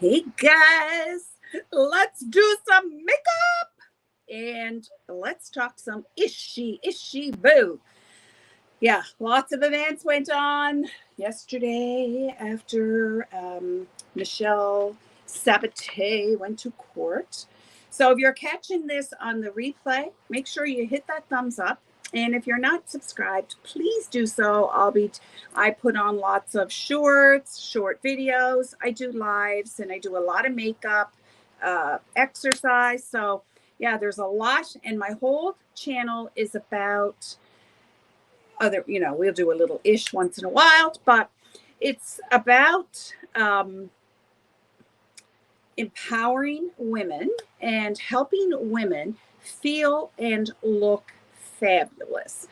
Hey guys, let's do some makeup and let's talk some ishy boo. Yeah, lots of events went on yesterday after Michelle Sabate went to court. So if you're catching this on the replay, make sure you hit that thumbs up. And if you're not subscribed, please do so. I put on lots of shorts, short videos. I do lives and I do a lot of makeup, exercise. So yeah, there's a lot. And my whole channel is about we'll do a little ish once in a while, but it's about empowering women and helping women feel and look fabulous.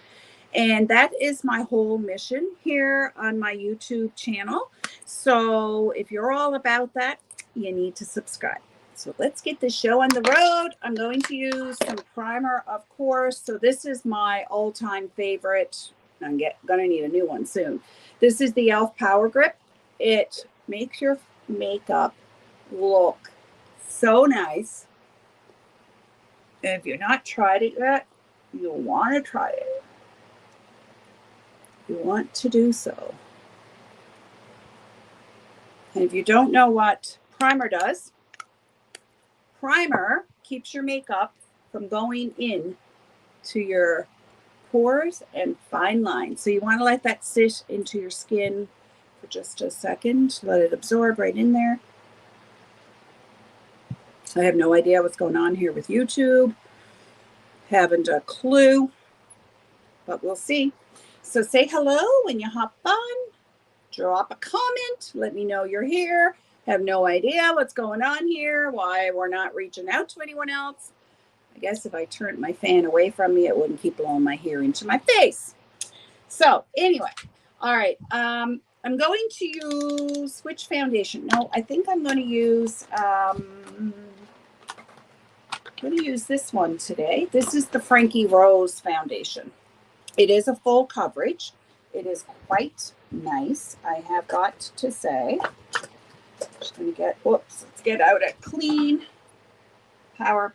And that is my whole mission here on my YouTube channel. So if you're all about that, you need to subscribe. So let's get the show on the road. I'm going to use some primer, of course. So this is my all-time favorite. I'm going to need a new one soon. This is the e.l.f. Power Grip. It makes your makeup look so nice. And if you've not tried it yet, you'll want to try it. You want to do so. And if you don't know what primer does, primer keeps your makeup from going in to your pores and fine lines. So you want to let that sit into your skin for just a second. Let it absorb right in there. I have no idea what's going on here with YouTube. Haven't a clue, but we'll see. So say hello when you hop on. Drop a comment. Let me know you're here. Have no idea what's going on here, why we're not reaching out to anyone else. I guess if I turned my fan away from me, it wouldn't keep blowing my hair into my face. So anyway, all right. I'm going to use which foundation? No, I think I'm going to use this one today. This is the Frankie Rose foundation. It is a full coverage. It is quite nice, I have got to say. Just going to let's get out a clean power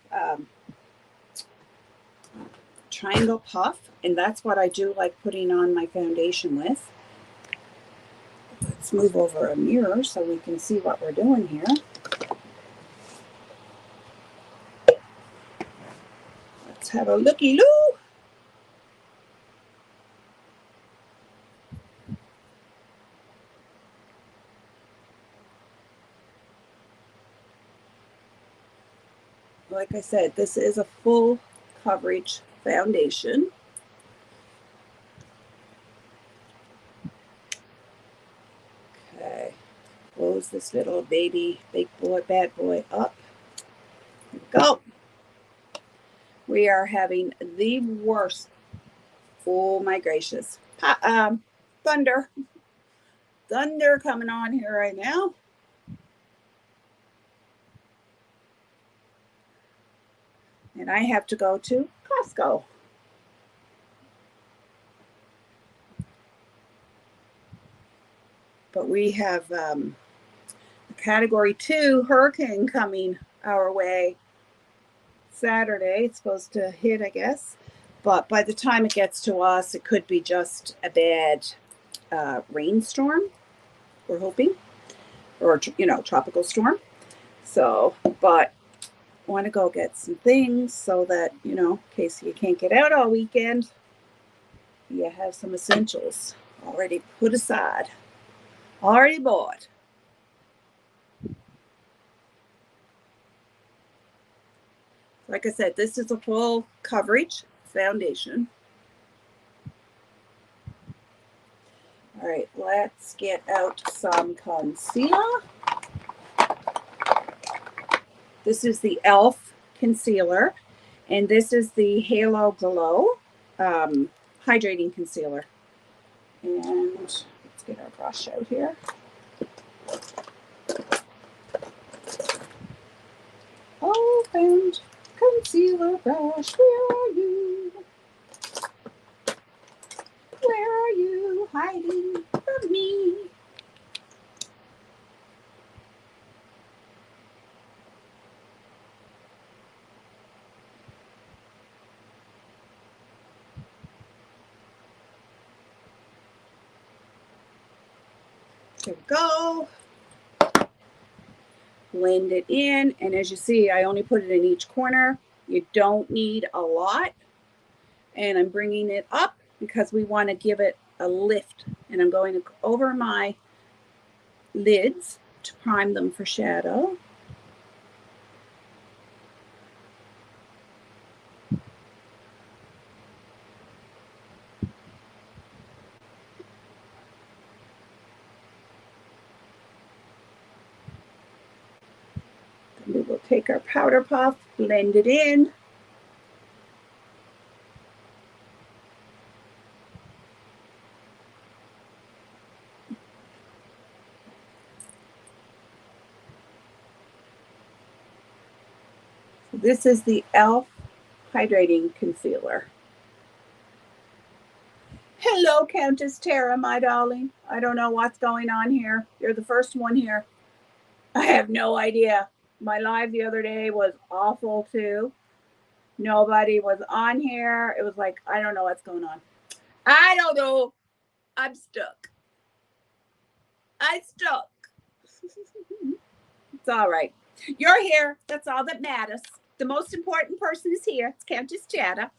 triangle puff. And that's what I do like putting on my foundation with. Let's move over a mirror so we can see what we're doing here. Let's have a looky-loo. Like I said, this is a full coverage foundation. Okay, close this little bad boy up. Here we go. We are having the worst. Oh my gracious. Thunder coming on here right now. And I have to go to Costco. But we have a Category 2 hurricane coming our way Saturday. It's supposed to hit, I guess. But by the time it gets to us, it could be just a bad rainstorm, we're hoping. Or, tropical storm. So, but I want to go get some things so that, in case you can't get out all weekend, you have some essentials already put aside, already bought. Like I said, this is a full coverage foundation. All right, let's get out some concealer. This is the e.l.f. concealer, and this is the Halo Glow hydrating concealer. And let's get our brush out here. Opened concealer brush, where are you? Where are you hiding from me? There we go. Blend it in, and as you see, I only put it in each corner. You don't need a lot. And I'm bringing it up because we want to give it a lift. And I'm going over my lids to prime them for shadow. Then we will take our powder puff, blend it in. This is the e.l.f. Hydrating Concealer. Hello, Countess Tara, my darling. I don't know what's going on here. You're the first one here. I have no idea. My live the other day was awful too. Nobody was on here. It was like, I don't know what's going on. I don't know. I'm stuck. I stuck. It's all right. You're here. That's all that matters. The most important person is here. It's Countess Tara.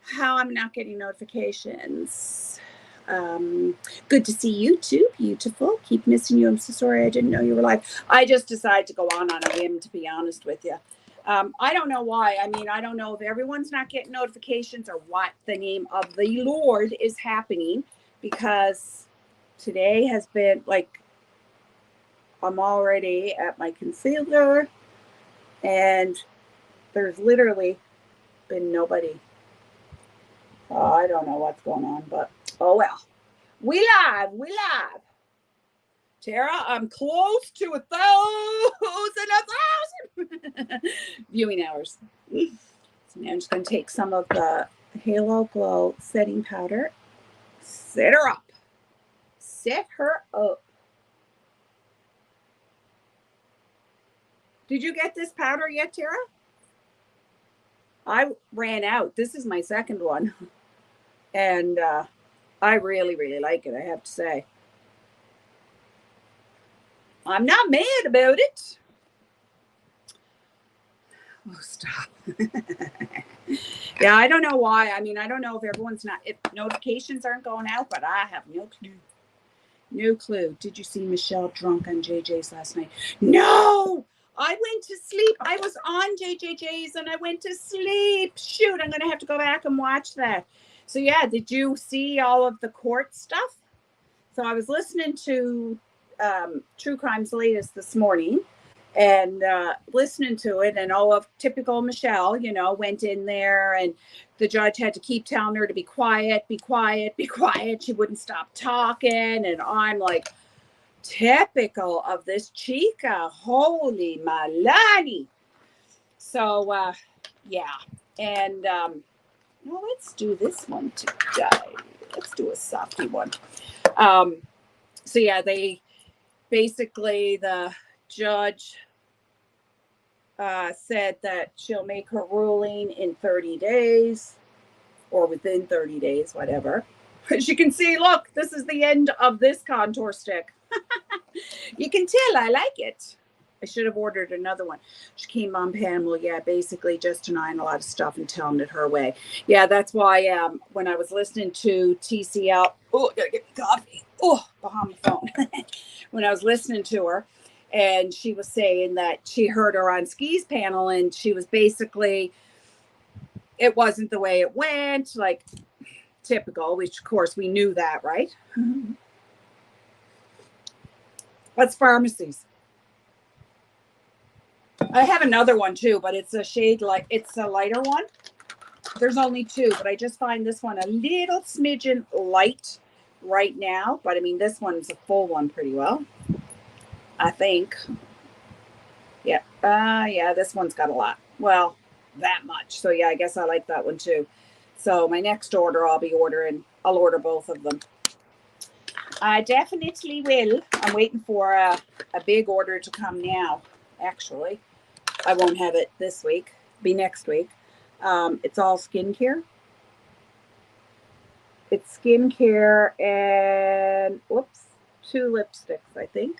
How I'm not getting notifications. Good to see you too. Beautiful. Keep missing you. I'm so sorry I didn't know you were live. I just decided to go on a whim, to be honest with you. I don't know why. I mean, I don't know if everyone's not getting notifications or what the name of the Lord is happening, because today has been like, I'm already at my concealer and there's literally been nobody. I don't know what's going on, but oh well. We live. Tara, I'm close to 1,000 viewing hours. So now I'm just going to take some of the Halo Glow setting powder. Set her up. Did you get this powder yet, Tara? I ran out. This is my second one. And I really, really like it, I have to say. I'm not mad about it. Oh, stop. Yeah, I don't know why. I mean, I don't know if if notifications aren't going out, but I have no clue. No clue. Did you see Michelle drunk on JJ's last night? No! I went to sleep. I was on JJ's and I went to sleep. Shoot, I'm going to have to go back and watch that. So yeah, did you see all of the court stuff? So I was listening to True Crime's latest this morning and listening to it, and all of typical Michelle, went in there and the judge had to keep telling her to be quiet, be quiet, be quiet. She wouldn't stop talking. And I'm like, typical of this chica. Holy malani. So, yeah. And well, let's do this one today. Let's do a softy one. So yeah, the judge said that she'll make her ruling in 30 days or within 30 days, whatever. As you can see, look, this is the end of this contour stick. You can tell I like it. I should have ordered another one. She came on panel, yeah, basically just denying a lot of stuff and telling it her way. Yeah, that's why when I was listening to TCL, oh, gotta get me coffee. Oh, behind my phone. When I was listening to her, and she was saying that she heard her on Ski's panel, and she was basically, it wasn't the way it went, like typical, which of course we knew that, right? That's pharmacies. I have another one too, but it's a shade like, it's a lighter one. There's only two, but I just find this one a little smidgen light right now. But I mean, this one's a full one pretty well, I think. Yeah. Yeah, this one's got a lot. Well, that much. So yeah, I guess I like that one too. So my next order, I'll order both of them. I definitely will. I'm waiting for a big order to come now, actually. I won't have it this week. Be next week. It's all skincare. It's skincare and, whoops, 2 lipsticks, I think.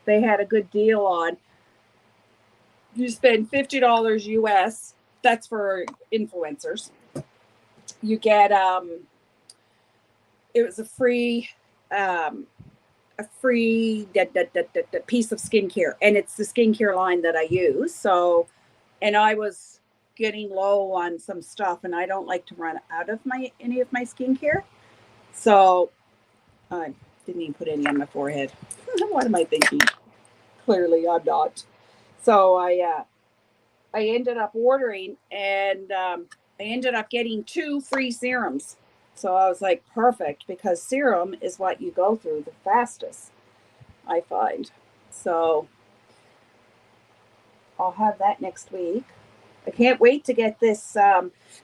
They had a good deal on. You spend $50 US. That's for influencers. You get it was a free piece of skincare, and it's the skincare line that I use. So, and I was getting low on some stuff, and I don't like to run out of any of my skincare. So I didn't even put any on my forehead. What am I thinking? Clearly I'm not. So I ended up ordering, and I ended up getting 2 free serums. So I was like, perfect, because serum is what you go through the fastest, I find. So I'll have that next week. I can't wait to get this.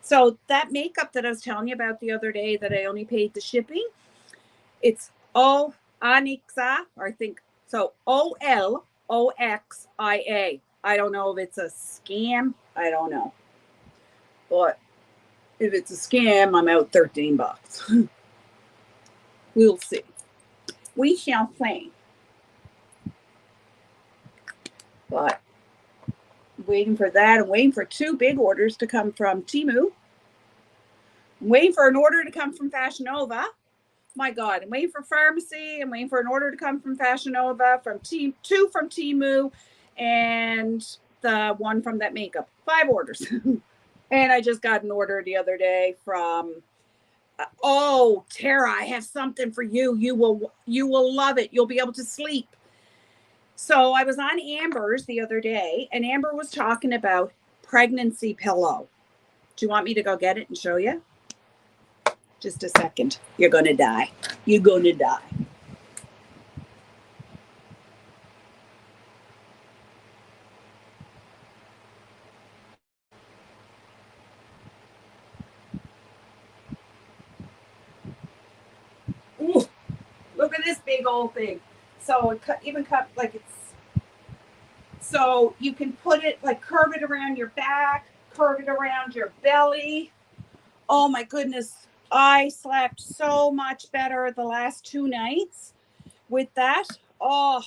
So that makeup that I was telling you about the other day that I only paid the shipping, it's Onyxa, or I think so, OLOXIA. I don't know if it's a scam. I don't know. But if it's a scam, I'm out $13. We'll see. We shall see. But waiting for that. I'm waiting for 2 big orders to come from Temu. I'm waiting for an order to come from Fashion Nova. My God, I'm waiting for Pharmacy. I'm waiting for an order to come from Fashion Nova, 2 from Temu, and the 1 from that makeup. 5 orders. And I just got an order the other day from, Tara, I have something for you. You will love it. You'll be able to sleep. So I was on Amber's the other day, and Amber was talking about pregnancy pillow. Do you want me to go get it and show you? Just a second. You're going to die. You're going to die. Ooh, look at this big old thing. So it even cut like it's, so you can put it, like, curve it around your back, curve it around your belly. Oh my goodness. I slept so much better the last 2 nights with that. Oh,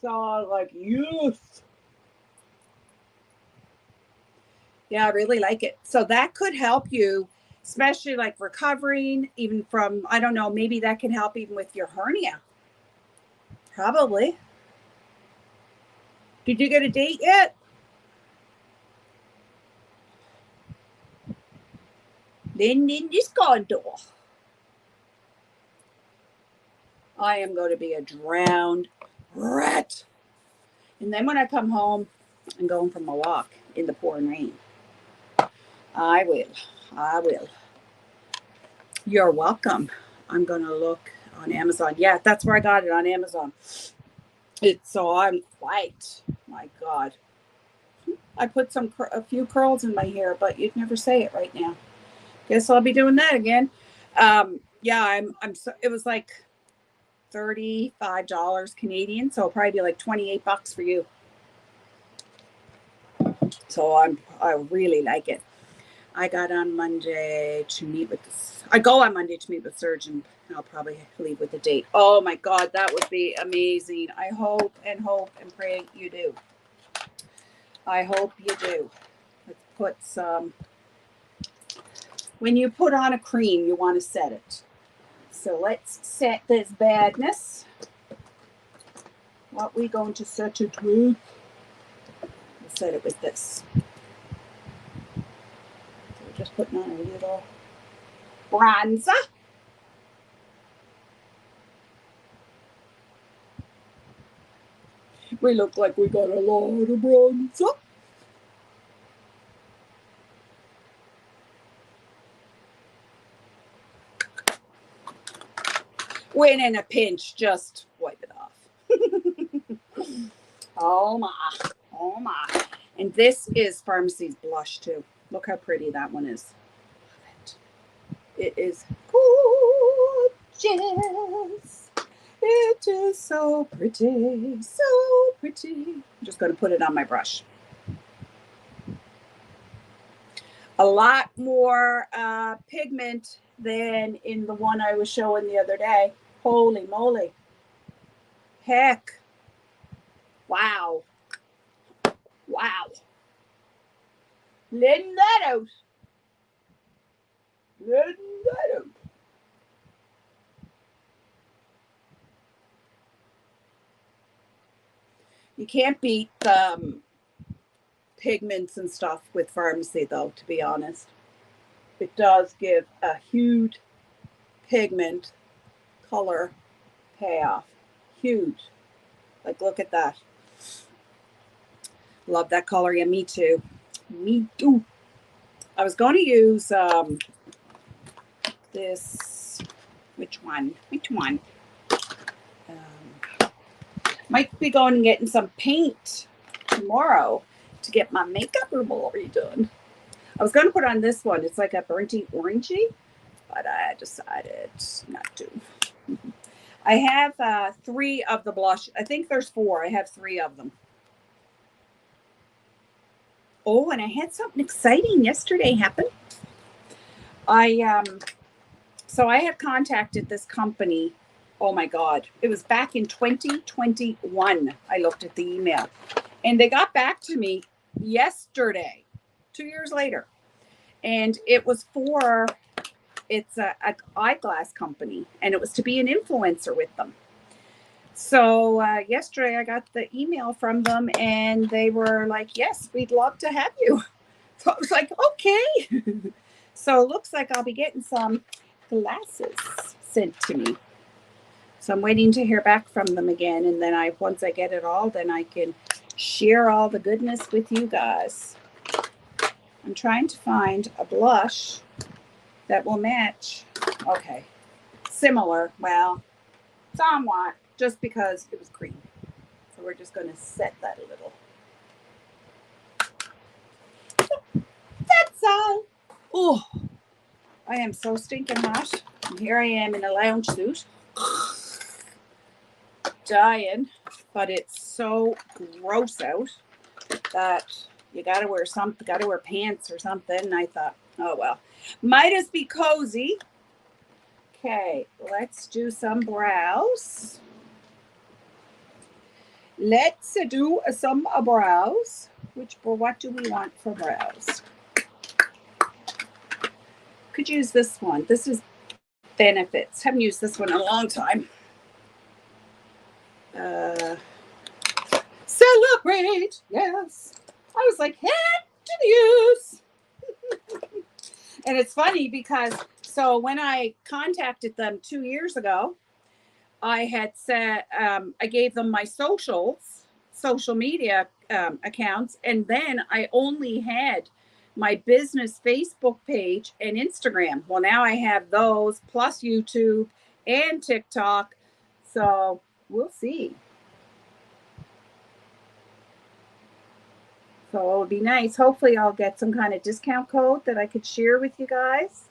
so like, yes. Yeah, I really like it. So that could help you, especially like recovering, even from, I don't know, maybe that can help even with your hernia. Probably. Did you get a date yet? Then just gone door. I am going to be a drowned rat. And then when I come home, I'm going for my walk in the pouring rain. I will. You're welcome. I'm going to look on Amazon. Yeah, that's where I got it, on Amazon. So I'm quite, my God. I put a few curls in my hair, but you'd never say it right now. Guess I'll be doing that again. Yeah, it was like $35 Canadian, so it'll probably be like $28 for you. So I really like it. I got on Monday to meet with I go on Monday to meet with the surgeon. I'll probably leave with a date. Oh my God, that would be amazing. I hope and pray you do. I hope you do. Let's put some, when you put on a cream, you want to set it. So let's set this badness. What we going to set it with? We'll set it with this. So we're just putting on a little bronzer. We look like we got a lot of bronzer. When in a pinch, just wipe it off. Oh my. And this is Pharmacy's blush too. Look how pretty that one is. It is gorgeous. It is so pretty, so pretty. I'm just going to put it on my brush. A lot more pigment than in the one I was showing the other day. Holy moly. Heck. Wow. Wow. Letting that out. Letting that out. You can't beat pigments and stuff with pharmacy, though, to be honest. It does give a huge pigment color payoff. Huge. Like, look at that. Love that color. Yeah, me too. Me too. I was going to use this. Which one? Might be going and getting some paint tomorrow to get my makeup removal redone. I was going to put on this one. It's like a burnty orangey, but I decided not to. I have 3 of the blush. I think there's 4. I have 3 of them. Oh, and I had something exciting yesterday happen. So I had contacted this company. Oh my God. It was back in 2021. I looked at the email and they got back to me yesterday, 2 years later. And it was it's an eyeglass company, and it was to be an influencer with them. So yesterday I got the email from them and they were like, yes, we'd love to have you. So I was like, okay. So it looks like I'll be getting some glasses sent to me. So I'm waiting to hear back from them again. And then once I get it all, then I can share all the goodness with you guys. I'm trying to find a blush that will match. Okay. Similar. Well, somewhat, just because it was green. So we're just going to set that a little. That's all. Oh, I am so stinking hot. And here I am in a lounge suit. Dying. But it's so gross out that you got to wear something, got to wear pants or something. And I thought, oh, well, might as be cozy. Okay, let's do some brows. Let's do some brows. What do we want for brows? Could use this one. This is Benefits. Haven't used this one in a long time. Celebrate. Yes. I was like, head to the use. And it's funny because so when I contacted them 2 years ago, I had said I gave them my social media accounts, and then I only had my business Facebook page and Instagram. Well, now I have those plus YouTube and TikTok. So we'll see. So it would be nice. Hopefully I'll get some kind of discount code that I could share with you guys.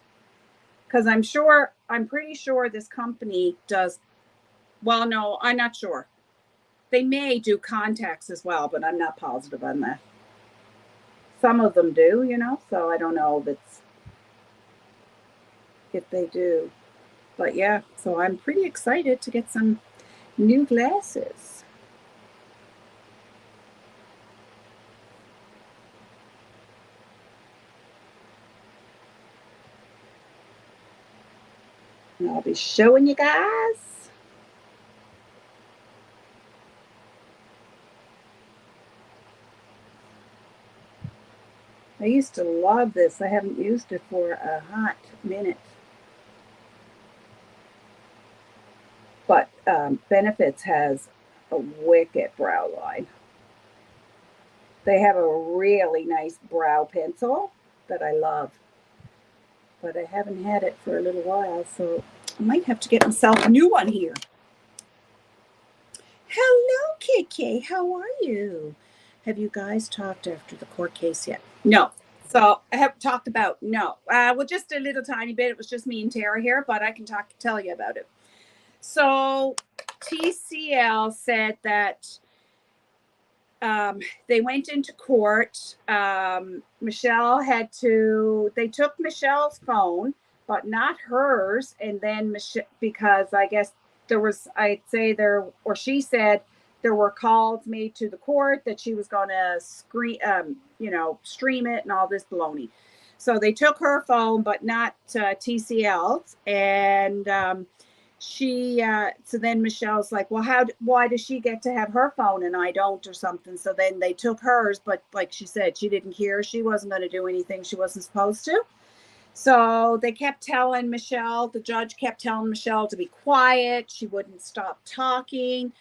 Because I'm pretty sure this company does. Well, no, I'm not sure. They may do contacts as well, but I'm not positive on that. Some of them do, so I don't know if they do. But yeah, so I'm pretty excited to get some new glasses. And I'll be showing you guys. I used to love this. I haven't used it for a hot minute. But Benefits has a wicked brow line. They have a really nice brow pencil that I love. But I haven't had it for a little while, so I might have to get myself a new one here. Hello, Kiki. How are you? Have you guys talked after the court case yet? No. So I haven't talked about, no. Well, just a little tiny bit. It was just me and Tara here, but I can tell you about it. So TCL said that they went into court. Michelle they took Michelle's phone, but not hers. And then because I guess there was, I'd say there, or she said there were calls made to the court that she was going to stream it and all this baloney. So they took her phone, but not TCL's. And so then Michelle's like, well, why does she get to have her phone and I don't, or something? So then they took hers, but like she said, she didn't hear. She wasn't going to do anything she wasn't supposed to. So they kept telling Michelle, the judge kept telling Michelle to be quiet. She wouldn't stop talking.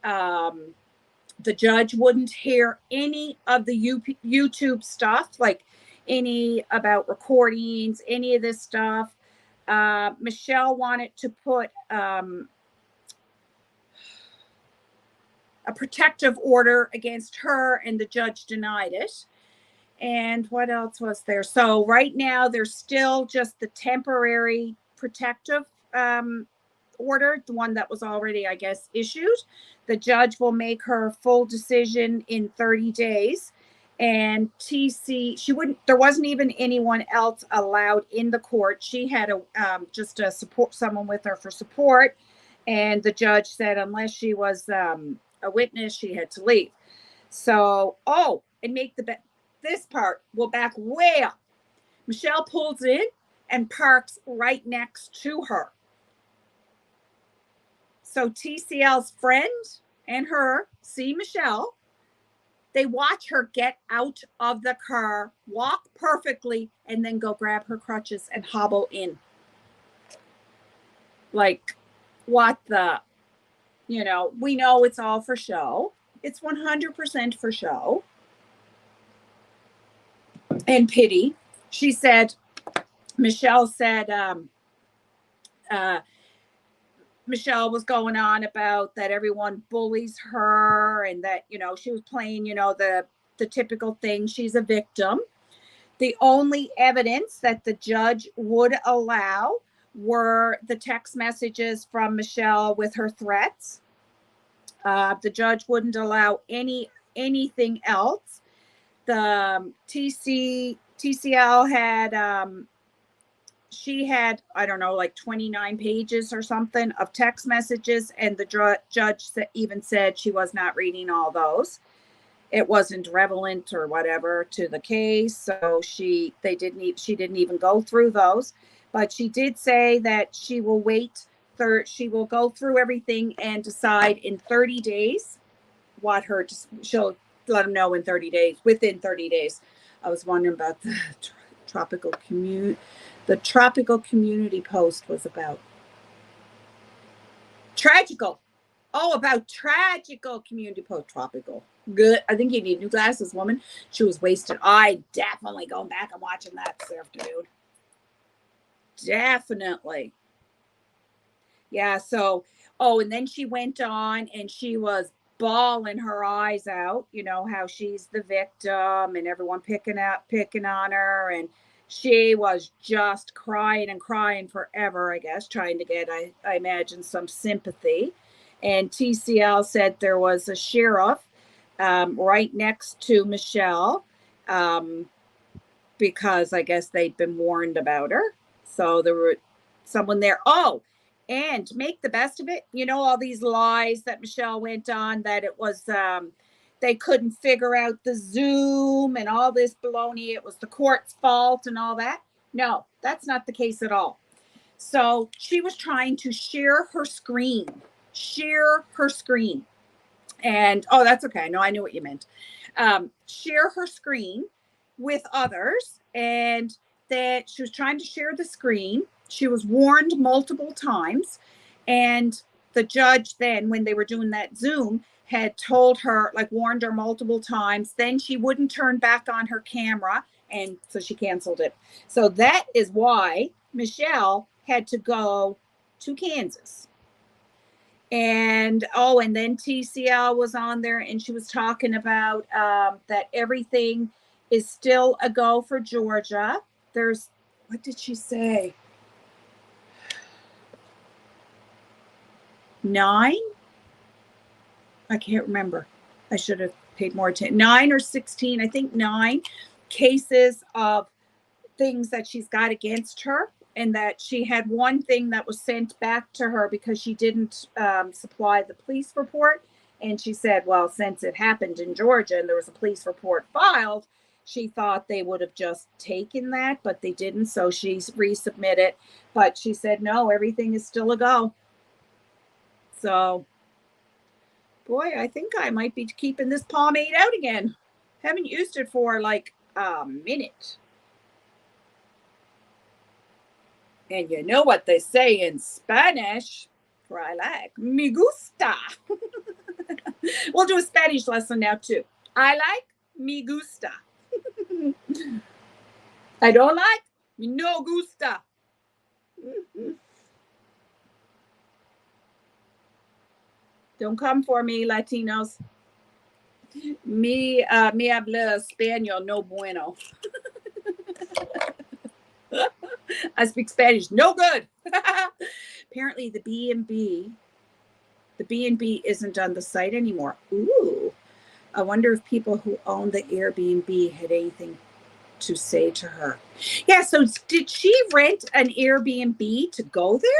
The judge wouldn't hear any of the YouTube stuff, like any about recordings, any of this stuff. Michelle wanted to put a protective order against her, and the judge denied it. And what else was there? So right now, there's still just the temporary protective order, the one that was already, I guess, issued. The judge will make her full decision in 30 days. And there wasn't even anyone else allowed in the court. She had just a someone with her for support. And the judge said, unless she was a witness, she had to leave. So, and this part, we'll back way up. Michelle pulls in and parks right next to her. So TCL's friend and her see Michelle. They watch her get out of the car, walk perfectly, and then go grab her crutches and hobble in. Like, what the, we know it's all for show. It's 100% for show. And pity. She said, Michelle said, Michelle was going on about that everyone bullies her and that, she was playing, the typical thing. She's a victim. The only evidence that the judge would allow were the text messages from Michelle with her threats. The judge wouldn't allow anything else. The TCL had, she had, I don't know, like 29 pages or something of text messages. And the judge even said she was not reading all those. It wasn't relevant or whatever to the case. So she didn't even go through those. But she did say that she will she will go through everything and decide in 30 days she'll let them know within 30 days. I was wondering about the tropical community. The tropical community post was about tragical. About tragical community post. Tropical. Good. I think you need new glasses, woman. She was wasted. I definitely going back and watching that this afternoon. Definitely. Yeah. So, and then she went on and she was bawling her eyes out. You know how she's the victim and everyone picking on her, and she was just crying and crying forever, I guess, trying to get, I imagine, some sympathy. And TCL said there was a sheriff right next to Michelle because I guess they'd been warned about her. So there were someone there. And to make the best of it, all these lies that Michelle went on, that it was they couldn't figure out the Zoom and all this baloney. It was the court's fault and all that. No, that's not the case at all. So she was trying to share her screen. And, that's okay. No, I knew what you meant. Share her screen with others, and that she was trying to share the screen. She was warned multiple times. And the judge then, when they were doing that Zoom, had told her, warned her multiple times. Then she wouldn't turn back on her camera. And so she canceled it. So that is why Michelle had to go to Kansas. And then TCL was on there and she was talking about that everything is still a go for Georgia. What did she say? 9? I can't remember. I should have paid more attention. 9 or 16, I think 9 cases of things that she's got against her. and that she had one thing that was sent back to her because she didn't supply the police report. And she said, well, since it happened in Georgia and there was a police report filed, she thought they would have just taken that, but they didn't. So she's resubmitted. But she said, no, everything is still a go. So, boy, I think I might be keeping this pomade out again. Haven't used it for like a minute. And you know what they say in Spanish? For I like, me gusta. We'll do a Spanish lesson now too. I like, me gusta. I don't like, me no gusta. Don't come for me, Latinos. Me habla español, no bueno. I speak Spanish, no good. Apparently the B&B isn't on the site anymore. Ooh, I wonder if people who own the Airbnb had anything to say to her. Yeah, so did she rent an Airbnb to go there?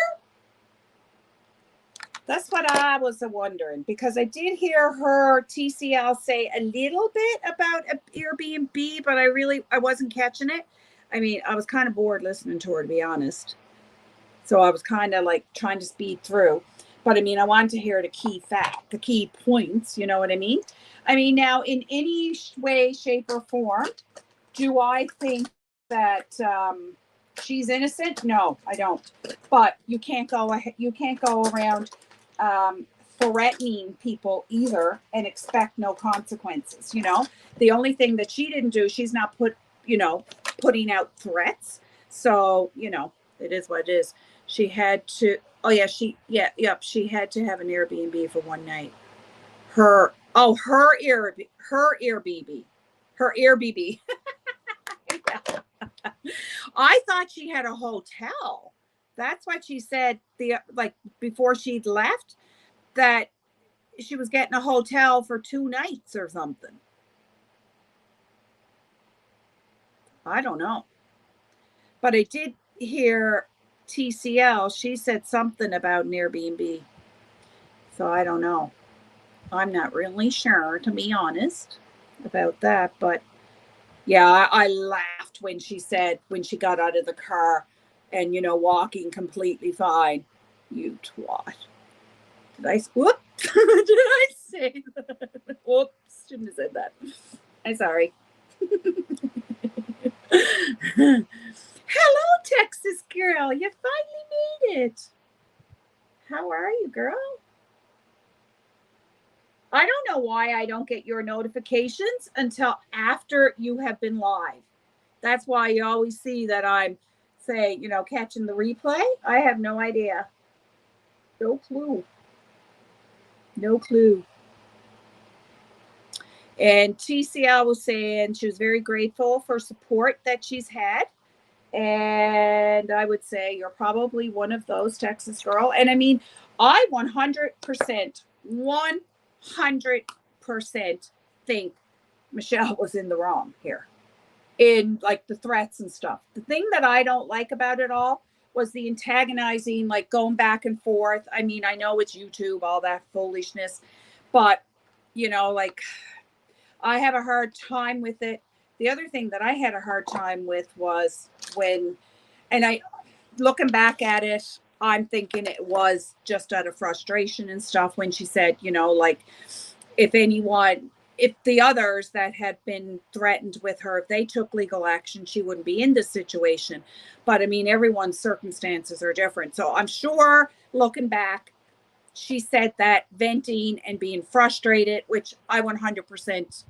That's what I was wondering, because I did hear her TCL say a little bit about Airbnb, but I wasn't catching it. I mean, I was kind of bored listening to her, to be honest. So I was kind of like trying to speed through. But I mean, I wanted to hear the key points, you know what I mean? I mean, now in any way, shape, or form, do I think that she's innocent? No, I don't. But you can't go around threatening people either and expect no consequences. You know, the only thing that she didn't do, she's not putting out threats. So, you know, it is what it is. She had to, she had to have an Airbnb for one night. Her Airbnb. I thought she had a hotel. That's what she said before she'd left, that she was getting a hotel for 2 nights or something. I don't know. But I did hear TCL, she said something about an Airbnb. So I don't know. I'm not really sure, to be honest, about that. But yeah, I laughed when she got out of the car and, you know, walking completely fine. You twat. Whoop. Did I say that? Whoops. Shouldn't have said that. I'm sorry. Hello, Texas girl. You finally made it. How are you, girl? I don't know why I don't get your notifications until after you have been live. That's why you always see that I'm saying, you know, catching the replay. I have no idea. No clue. No clue. And TCL was saying she was very grateful for support that she's had. And I would say you're probably one of those, Texas girl. And I mean, I 100% think Michelle was in the wrong here in like the threats and stuff. The thing that I don't like about it all was the antagonizing, like going back and forth. I mean, I know it's YouTube, all that foolishness, but you know, like I have a hard time with it. The other thing that I had a hard time with was looking back at it, I'm thinking it was just out of frustration and stuff when she said, you know, like if the others that had been threatened with her, if they took legal action, she wouldn't be in this situation. But I mean, everyone's circumstances are different. So I'm sure looking back, she said that venting and being frustrated, which I 100%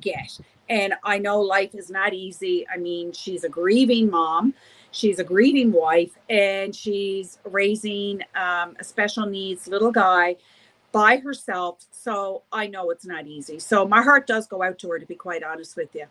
get. And I know life is not easy. I mean, she's a grieving mom, she's a grieving wife, and she's raising a special needs little guy by herself. So I know it's not easy. So my heart does go out to her, to be quite honest with you.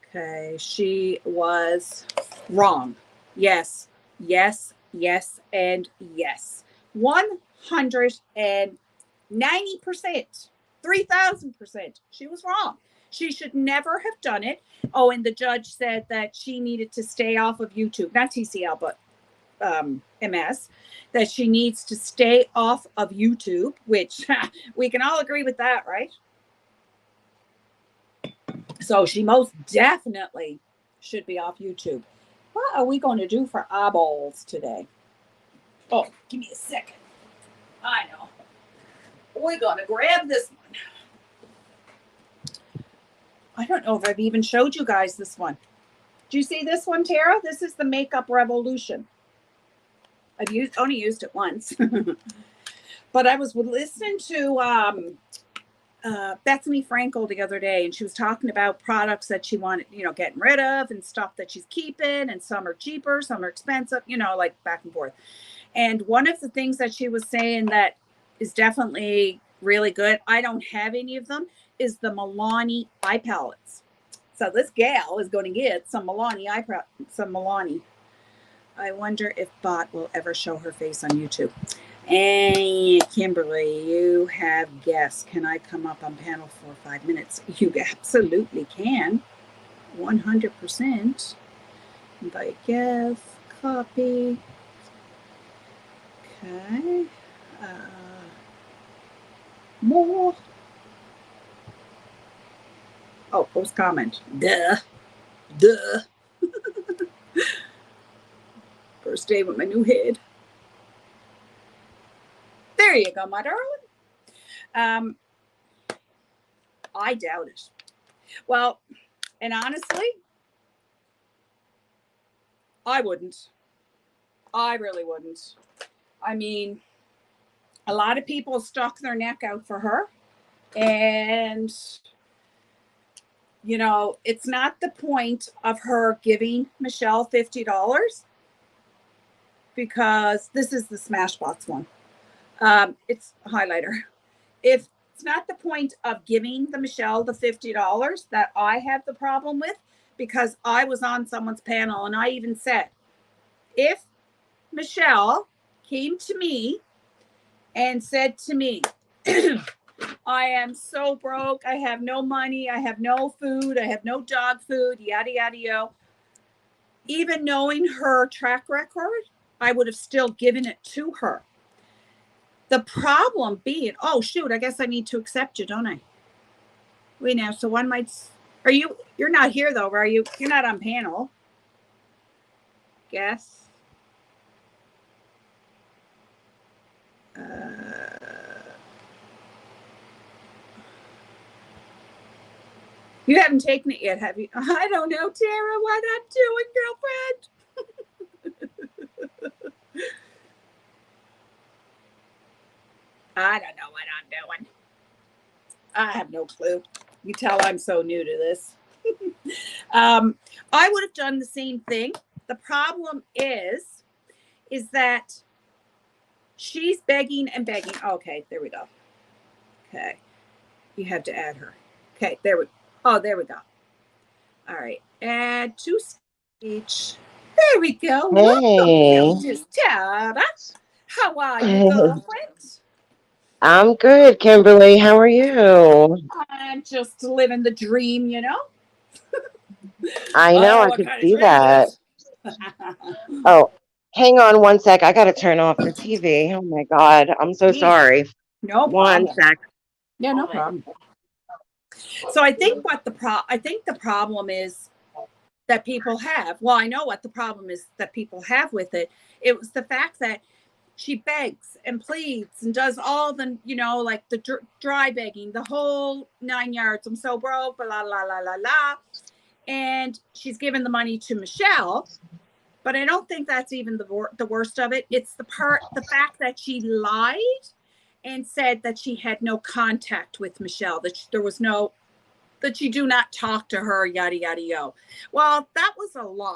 Okay, she was wrong. Yes, yes, yes, and yes. 190%, 3,000%. She was wrong. She should never have done it. Oh, and the judge said that she needed to stay off of YouTube, not TCL, but MS, that she needs to stay off of YouTube, which we can all agree with that, right? So she most definitely should be off YouTube. What are we going to do for eyeballs today? Oh, give me a second. I know. We're going to grab this one. I don't know if I've even showed you guys this one. Do you see this one, Tara? This is the Makeup Revolution. I've only used it once. But I was listening to Bethany Frankel the other day, and she was talking about products that she wanted, getting rid of and stuff that she's keeping, and some are cheaper, some are expensive, like back and forth. And one of the things that she was saying that is definitely really good, I don't have any of them, is the Milani eye palettes. So this gal is going to get some Milani I wonder if Bot will ever show her face on YouTube. And Kimberly, you have guests. Can I come up on panel for 5 minutes? You absolutely can. 100%. Invite guest, copy. Okay. More. Oh, post comment. Duh. First day with my new head. There you go, my darling. I doubt it. Well, and honestly, I wouldn't. I really wouldn't. I mean, a lot of people stuck their neck out for her. And, it's not the point of her giving Michelle $50 because this is the Smashbox one. It's a highlighter. If it's not the point of giving the Michelle the $50 that I have the problem with, because I was on someone's panel and I even said, if Michelle came to me and said to me, I am so broke, I have no money, I have no food, I have no dog food, yada, yada, yada. Even knowing her track record, I would have still given it to her. The problem being, oh, shoot, I guess I need to accept you, don't I? Wait now, so one might, you're not here though, are you? You're not on panel. Guess. You haven't taken it yet, have you? I don't know, Tara, what I'm doing, girlfriend. I don't know what I'm doing. I have no clue. You tell I'm so new to this. I would have done the same thing. The problem is that she's begging and begging. Okay, there we go. Okay. You have to add her. Okay, there we go. Oh, there we go. All right. Add to stage. There we go. Hey. Welcome, Tara. How are you, girlfriend? I'm good, Kimberly. How are you? I'm just living the dream, I know, I what could kind of see dream that. is Oh, hang on one sec. I got to turn off the TV. Oh my God. I'm so it? sorry. No One problem. sec. Yeah, no problem. So I think the problem is that people have. Well, I know what the problem is that people have with it. It was the fact that she begs and pleads and does all the, like the dry begging, the whole 9 yards. I'm so broke, blah, la, la, la, la. And she's given the money to Michelle. But I don't think that's even the worst of it. It's the fact that she lied and said that she had no contact with Michelle, that she do not talk to her, yada, yada, yada. Well, that was a lie.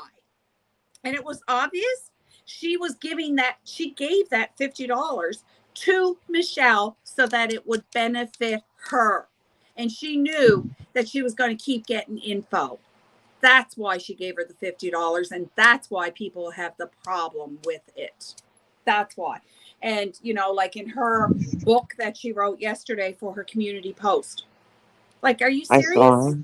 And it was obvious she gave that $50 to Michelle so that it would benefit her. And she knew that she was going to keep getting info. That's why she gave her the $50. And that's why people have the problem with it. That's why. And, like in her book that she wrote yesterday for her community post, Like, are you I saw. serious?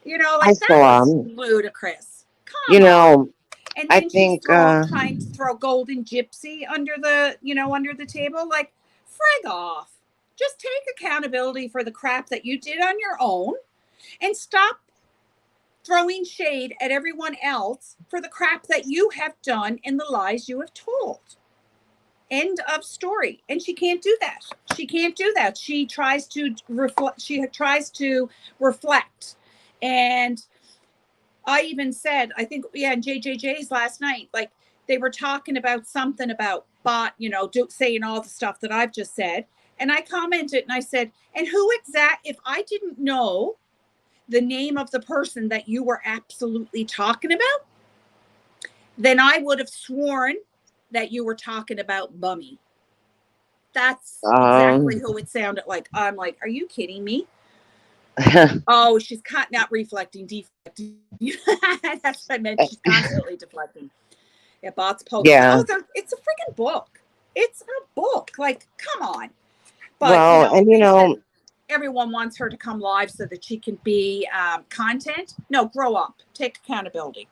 You know, I like that saw. was ludicrous. You Come on. know, And I then she's think. trying to throw golden gypsy under the, under the table. Like, frig off. Just take accountability for the crap that you did on your own and stop throwing shade at everyone else for the crap that you have done and the lies you have told. End of story. And she can't do that. She can't do that. She tries to reflect. She tries to reflect. And I even said, I think, yeah, in JJJ's last night, like they were talking about something about bot, saying all the stuff that I've just said. And I commented and I said, and who if I didn't know the name of the person that you were absolutely talking about, then I would have sworn that you were talking about Bummy. That's exactly Um, who it sounded like. I'm like, are you kidding me? Oh, she's not reflecting, deflecting. That's what I meant. She's constantly deflecting. Yeah, bots posting. yeah. Oh, it's a freaking book. It's a book. Like, come on. But Well, and they said everyone wants her to come live so that she can be content. No, grow up. Take accountability.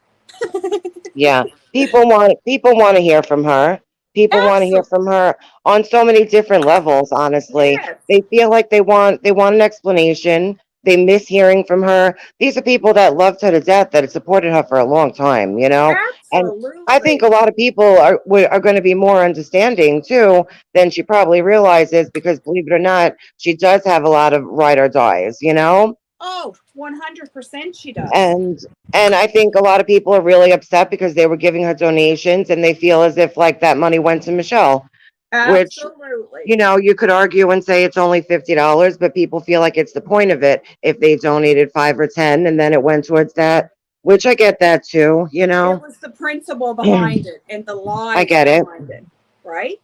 yeah, people want to hear from her. People want to hear Absolutely. from her on so many different levels, honestly. Yes. They feel like they want an explanation. They miss hearing from her. These are people that loved her to death, that had supported her for a long time, you know? And I think a Absolutely. lot of people are going to be more understanding too than she probably realizes, because believe it or not, she does have a lot of ride or dies, you know? Oh, 100% she does. and and I think a lot of people are really upset because they were giving her donations and they feel as if like that money went to Michelle, which, Absolutely. you could argue and say it's only $50, but people feel like it's the point of it if they donated 5 or 10 and then it went towards that, which I get that too, It was the principle I behind it and the lies get it. behind it, right?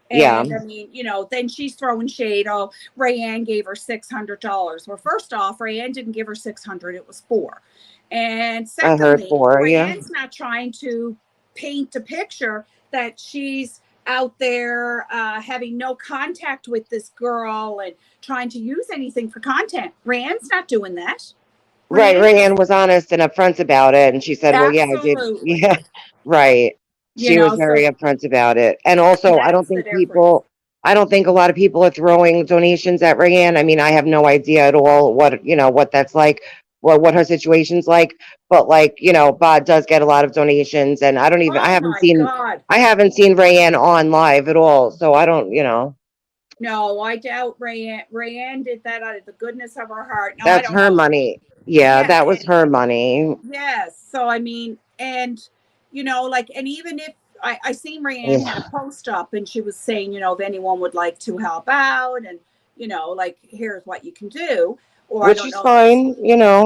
Yeah, And I mean, then she's throwing shade. Oh, Rayanne gave her $600. Well, first off, Rayanne didn't give her 600; it was four. And I heard secondly, 4. Yeah, Rayanne's not trying to paint a picture that she's out there having no contact with this girl and trying to use anything for content. Rayanne's not doing that. right. Rayanne is Rayanne was honest and upfront about it, and she said, "Well, yeah, I did." absolutely, Yeah, right. She was very so upfront about it, and also, that's the difference. I don't think a lot of people are throwing donations at Rayanne. I mean, I have no idea at all what that's like, what her situation's like. But like, Bod does get a lot of donations, and Oh my God. I haven't seen Rayanne on live at all, so I don't. No, I doubt Rayanne. Rayanne did that out of the goodness of her heart. No, I That's don't her know. money. Yeah, Yeah, that was and her money. yes. So I mean, and like, and even if I seen Rayanne had a Yeah. post up and she was saying, if anyone would like to help out, and like here's what you can do, or I Which don't is know if it's fine,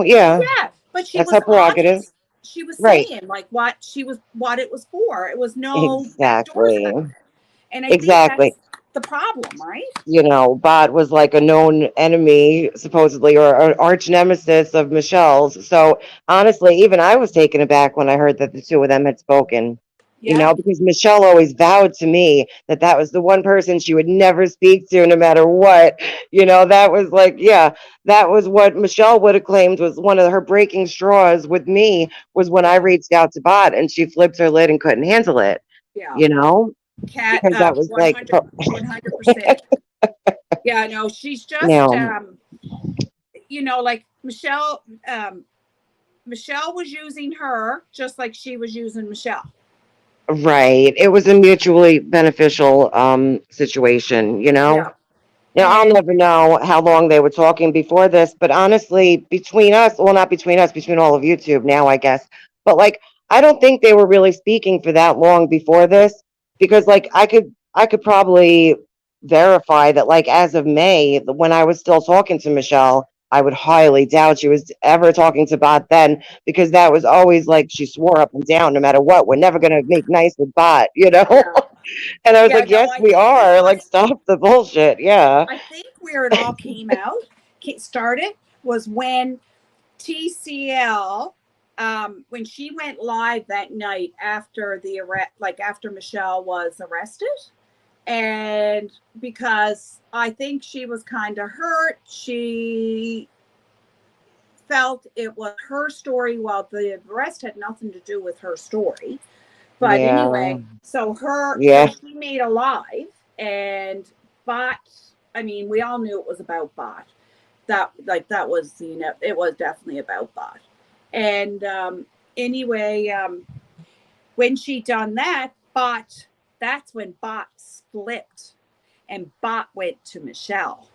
yeah. yeah, but she That's was her prerogative. honest. She was Right. saying like what it was for. It was no back doors Exactly. about it, and I think Exactly. that's the problem, right? Bot was like a known enemy, supposedly, or an arch nemesis of Michelle's. So honestly, even I was taken aback when I heard that the two of them had spoken. Yeah, Because Michelle always vowed to me that that was the one person she would never speak to, no matter what. That was like, yeah, that was what Michelle would have claimed was one of her breaking straws with me, was when I yeah, reached out to Bot and she flipped her lid and couldn't handle it, yeah. you know, Cat because that was like, 100%. Yeah, no, she's just now. like Michelle was using her just like she was using Michelle. Right. It was a mutually beneficial situation, you know? Yeah. Now, I'll And never know how long they were talking before this, but honestly, between us, well, not between us, between all of YouTube now, I guess. But like, I don't think they were really speaking for that long before this, because like I could probably verify that like as of May, when I was still talking to Michelle, I would highly doubt she was ever talking to Bot then, because that was always like she swore up and down, no matter what, we're never gonna make nice with Bot, you know? yeah. And I was Yeah, like, no, yes, we are. Like, stop the bullshit. Yeah. I think where it all came out started was when TCL, when she went live that night after the arrest, like after Michelle was arrested. And because I think she was kind of hurt, she felt it was her story, while the rest had nothing to do with her story. But Yeah. anyway, so Yeah. she made a live, and Bot, I mean, we all knew it was about Bot. That was, it was definitely about Bot. And anyway, when she done that, Bot, that's when Bot split, and Bot went to Michelle.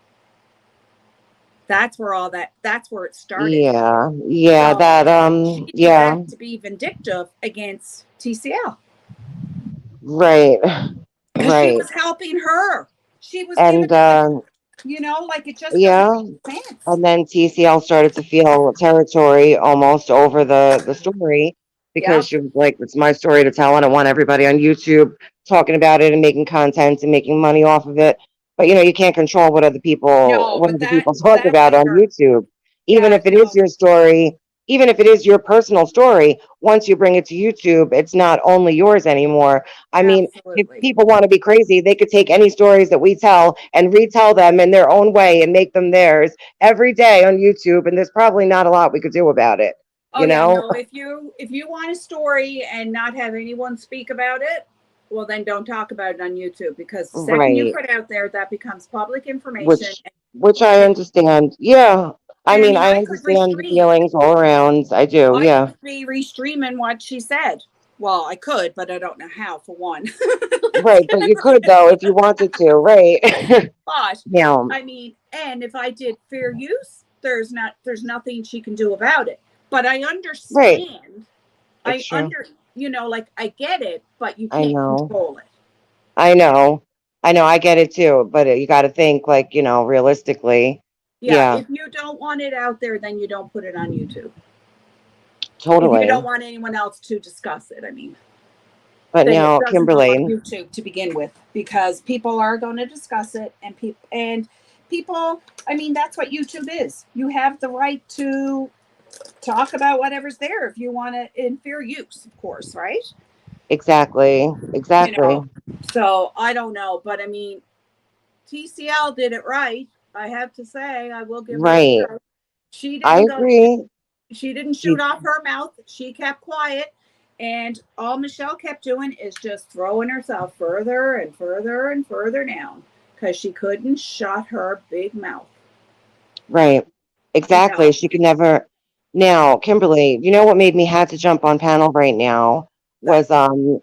That's where it started. Yeah. Yeah. So That, she did yeah. that to be vindictive against TCL, Right. because she Right. was helping her. She was giving And, her the, like, it just doesn't yeah. make sense. And then TCL started to feel territory almost over the story because Yep. she was like, "It's my story to tell, and I want everybody on YouTube talking about it and making content and making money off of it." But you can't control No, what but other that people talk that about made on her. YouTube. Even Yeah, if it is no, your story, even if it is your personal story, once you bring it to YouTube, it's not only yours anymore. I mean, if absolutely. people want to be crazy, they could take any stories that we tell and retell them in their own way and make them theirs every day on YouTube, and there's probably not a lot we could do about it, Oh you yeah, know? no. If you want a story and not have anyone speak about it, well then don't talk about it on YouTube, because the second you Right. put it out there, that becomes public information. Which I And understand. Yeah. I I mean, mean, I I could understand the restream. feelings all around. I do. I Yeah. could be restreaming what she said. Well, I could, but I don't know how. For one, let's Right, get but you into could though if you wanted to, right? but Yeah. I mean, and if I did fair use, there's nothing she can do about it. But I Right. understand. It's I true. under like, I get it, but you I can't know. control it. I know. I know. I get it too, but you got to think like, realistically. Yeah, Yeah, if you don't want it out there, then you don't put it on YouTube. If you don't totally. want anyone else to discuss it, I mean, But then it now, doesn't go on Kimberly, YouTube to begin with, because people are going to discuss it, and people. I mean, that's what YouTube is. You have the right to talk about whatever's there if you want it in fair use, of course, right? exactly. You Exactly. know. So I don't know, but I mean, TCL did it right. I have to say, I will give her Right. credit. She I didn't go. agree. She didn't shoot She off her mouth. She kept quiet. And all Michelle kept doing is just throwing herself further and further and further down, because she couldn't shut her big mouth. Right. Exactly. No. She could never. Now, Kimberly, you know what made me had to jump on panel right now That. was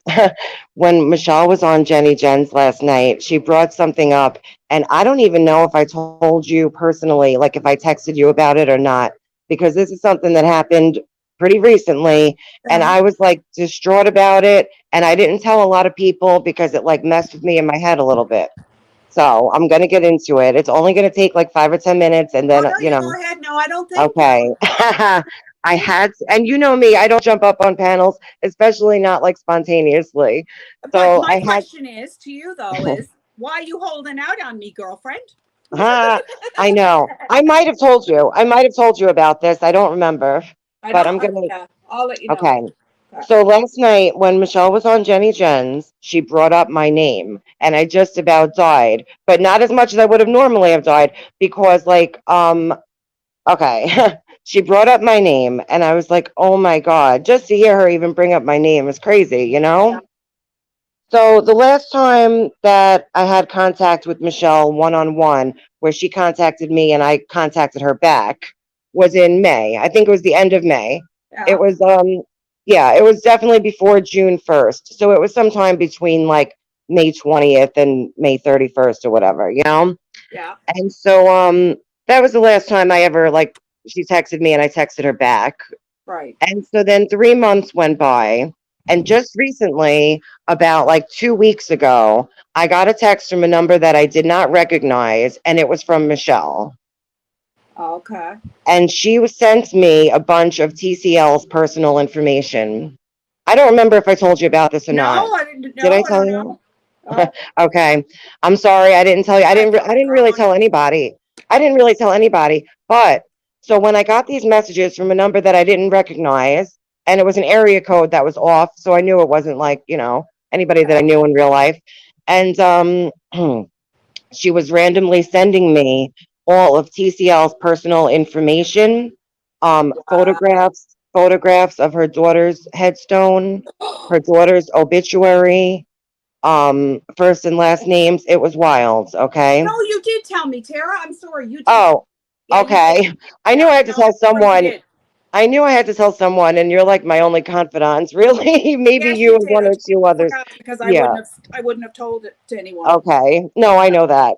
when Michelle was on Jenny Jen's last night, she brought something up, and I don't even know if I told you personally, like if I texted you about it or not, because this is something that happened pretty recently, and Uh-huh. I was like distraught about it, and I didn't tell a lot of people because it like messed with me in my head a little bit. So I'm gonna get into it. It's only gonna take like 5 or 10 minutes, and Oh then no, you go ahead. No, I don't think you. okay. I had, and you know me, I don't jump up on panels, especially not like spontaneously. But So my I had, question is to you though is, why are you holding out on me, girlfriend? I know. I might have told you. I might have told you about this. I don't remember, I but don't. I'm gonna. Yeah, I'll let you know. Okay. Okay. So last night when Michelle was on Jenny Jen's, she brought up my name, and I just about died, but not as much as I would have normally have died because okay. She brought up my name, and I was like, oh my God, just to hear her even bring up my name is crazy, you Yeah. know? So the last time that I had contact with Michelle one on one, where she contacted me and I contacted her back, was in May. I think it was the end of May. It Yeah. was yeah, it was definitely before June 1st. So it was sometime between like May 20th and May 31st or whatever, you know? Yeah. And so that was the last time I ever like she texted me and I texted her back. Right. And so then 3 months went by. And just recently, about like 2 weeks ago, I got a text from a number that I did not recognize, and it was from Michelle. Okay. And she sent me a bunch of TCL's personal information. I don't remember if I told you about this or not. No, I didn't. Did I No, I tell don't you? know. Oh, Okay. I'm sorry. I didn't tell you. that's I all didn't really gone. tell anybody. I didn't really tell anybody. But so when I got these messages from a number that I didn't recognize, and it was an area code that was off, so I knew it wasn't like, anybody that I Yeah. knew in real life. And she was randomly sending me all of TCL's personal information Wow. photographs of her daughter's headstone, her daughter's obituary, first and last names. It was wild. Okay. No, you did tell me, Tara. I'm sorry, you did. Oh, Yeah, you did. okay. I knew Yeah, I had to no, tell I'm sorry you someone. did. I knew I had to tell someone, and you're like my only confidant, really. Maybe Yes, you you and did. one I or two totally others. forgot because Yeah. I wouldn't have told it to anyone. Okay. No, I No, know that.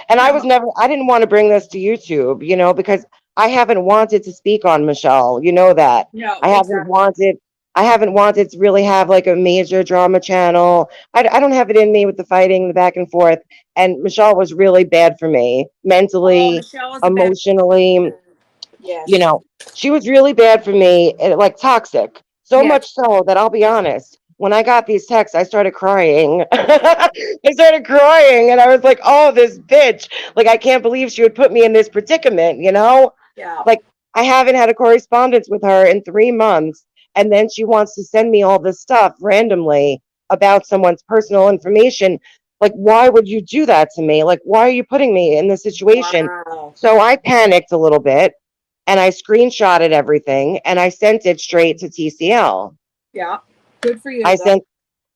And no, I didn't want to bring this to YouTube, because I haven't wanted to speak on Michelle. You know that. no, I haven't exactly. wanted, I haven't wanted to really have like a major drama channel. I don't have it in me with the fighting, the back and forth. And Michelle was really bad for me Oh, mentally, Michelle is a bad. emotionally. you Yes, know, she was really bad for me, like toxic. So yes. much so that I'll be honest, when I got these texts, I started crying. Oh, I started crying and I was like, oh, this bitch. Like, I can't believe she would put me in this predicament. yeah, Like, I haven't had a correspondence with her in 3 months. And then she wants to send me all this stuff randomly about someone's personal information. Like, why would you do that to me? Like, why are you putting me in this situation? wow. So I panicked a little bit and I screenshotted everything and I sent it straight to TCL. Yeah, good for you I though. sent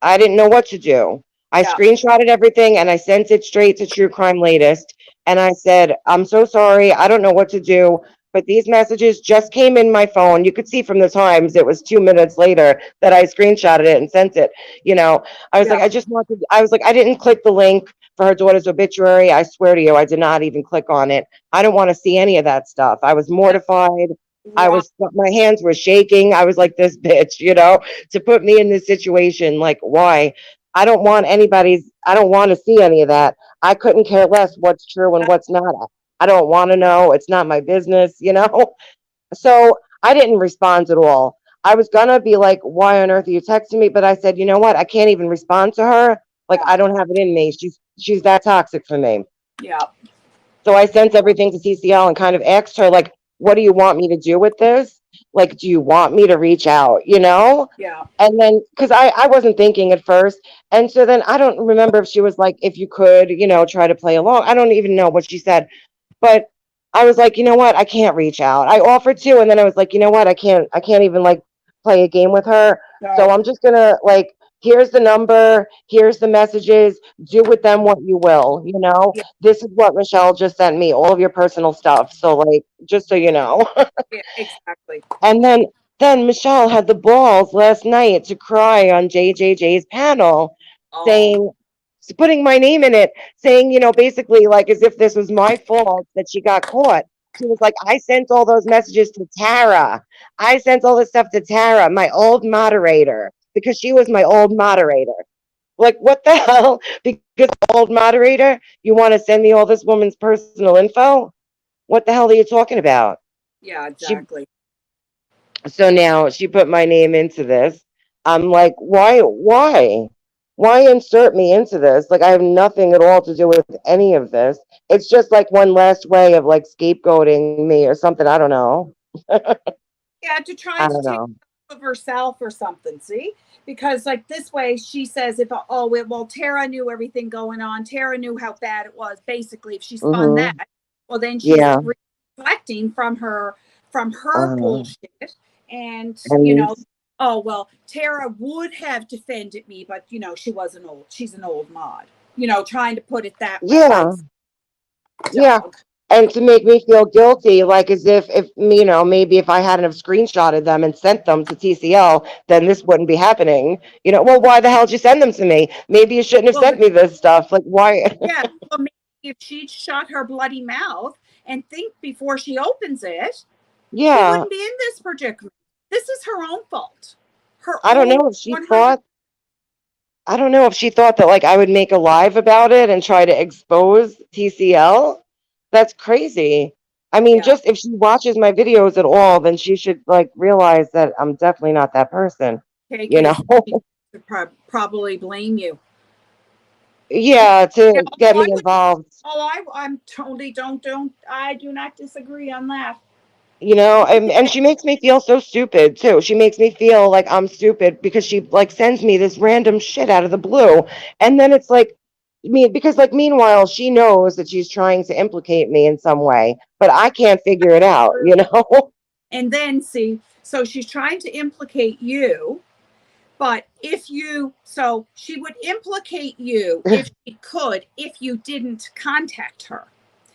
I didn't know what to do. I Yeah, screenshotted everything and I sent it straight to True Crime Latest. And I said, I'm so sorry. I don't know what to do. But these messages just came in my phone. You could see from the times it was 2 minutes later that I screenshotted it and sent it. I was like, yeah, I was like, I didn't click the link for her daughter's obituary. I swear to you, I did not even click on it. I don't want to see any of that stuff. I was that, mortified. wow. My hands were shaking. I was like, this bitch, to put me in this situation. Like, why? I don't want to see any of that. I couldn't care less what's true and what's not. I don't want to know. It's not my business. So I didn't respond at all. I was gonna be like, why on earth are you texting me? But I said, you know what? I can't even respond to her. Like, Yeah, I don't have it in me. She's that toxic for me. yeah, So I sent everything to TCL and kind of asked her, like, what do you want me to do with this? Like, do you want me to reach out? yeah. And then, because I wasn't thinking at first. And so then I don't remember if she was like, if you could, try to play along. I don't even know what she said. But I was like, you know what? I can't reach out. I offered to, and then I was like, you know what? I can't even like play a game with her. So No, I'm just gonna like, here's the number, here's the messages, do with them what you will. yeah, This is what Michelle just sent me, all of your personal stuff. So like, just so you know. yeah, exactly. And then Michelle had the balls last night to cry on JJJ's panel, Oh, saying, putting my name in it, saying, basically like as if this was my fault that she got caught. She was like, I sent all those messages to Tara. I sent all this stuff to Tara, my old moderator, because she was my old moderator. Like, what the hell? Because old moderator, you want to send me all this woman's personal info? What the hell are you talking about? yeah, She exactly. So now she put my name into this. I'm like, why insert me into this? Like, I have nothing at all to do with any of this. It's just like one last way of like scapegoating me or something. I don't know. Yeah, to try I to don't take know. of herself or something. See, because like this way, she says, "If well, Tara knew everything going on. Tara knew how bad it was. Basically, if she spun that, Hmm. well, then she's Yeah. reflecting from her Uh, bullshit, and and oh well, Tara would have defended me, but she was an old. She's an old mod. Trying to put it that way. yeah, yeah. Dog. And to make me feel guilty, like as if maybe if I hadn't have screenshotted them and sent them to TCL, then this wouldn't be happening. Well, why the hell did you send them to me? Maybe you shouldn't have Well, sent me this stuff. Like, why? yeah. Well, maybe if she'd shut her bloody mouth and think before she opens it, we Yeah, wouldn't be in this predicament. This is her own fault. Her I don't own know if she 100. thought I don't know if she thought that like I would make a live about it and try to expose TCL. That's crazy. I mean, Yeah. just if she watches my videos at all, then she should like realize that I'm definitely not that person. Take You it know? as she could probably blame you. Yeah, Yeah. to get Oh, me I would. involved. Oh, I'm totally don't. I do not disagree on that. And she makes me feel so stupid too. She makes me feel like I'm stupid because she like sends me this random shit out of the blue. And then it's like me because like meanwhile she knows that she's trying to implicate me in some way, but I can't figure it out, you True. know? And then see, so she's trying to implicate you. But so she would implicate you if she could, if you didn't contact her.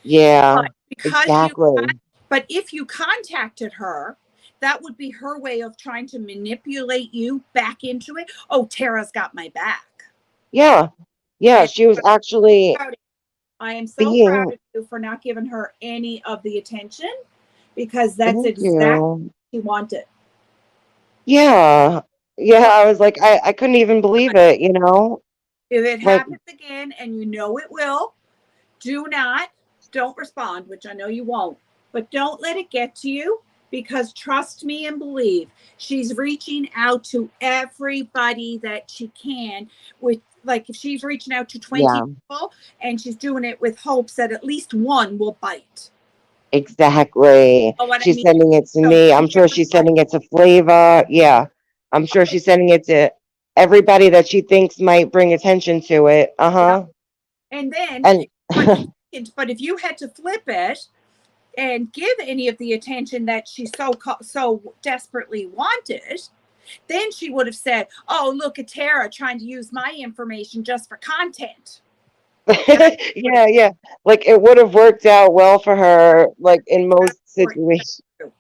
Yeah, But because you, exactly. but if you contacted her, that would be her way of trying to manipulate you back into it. Oh, Tara's got my back. Yeah, yeah, And she was actually I am so proud being, of you for not giving her any of the attention because that's thank exactly you. what she wanted. Yeah, yeah, So I was like, I couldn't even believe it, you know? if it Like, happens again, and you know it will, do not, don't respond, which I know you won't, but don't let it get to you because trust me and believe she's reaching out to everybody that she can with, like, if she's reaching out to 20 yeah, people and she's doing it with hopes that at least one will bite. exactly. You know what I She's mean? sending it to So me. do I'm it sure with she's hope. sending it to Flavor. Yeah, I'm sure she's sending it to everybody that she thinks might bring attention to it. Yeah. Uh-huh. And then, And but but if you had to flip it and give any of the attention that she so desperately wanted, then she would have said, "Oh, look at Tara trying to use my information just for content." That's what yeah, yeah. Like it would have worked out well for her, like in exactly most what situations. you do.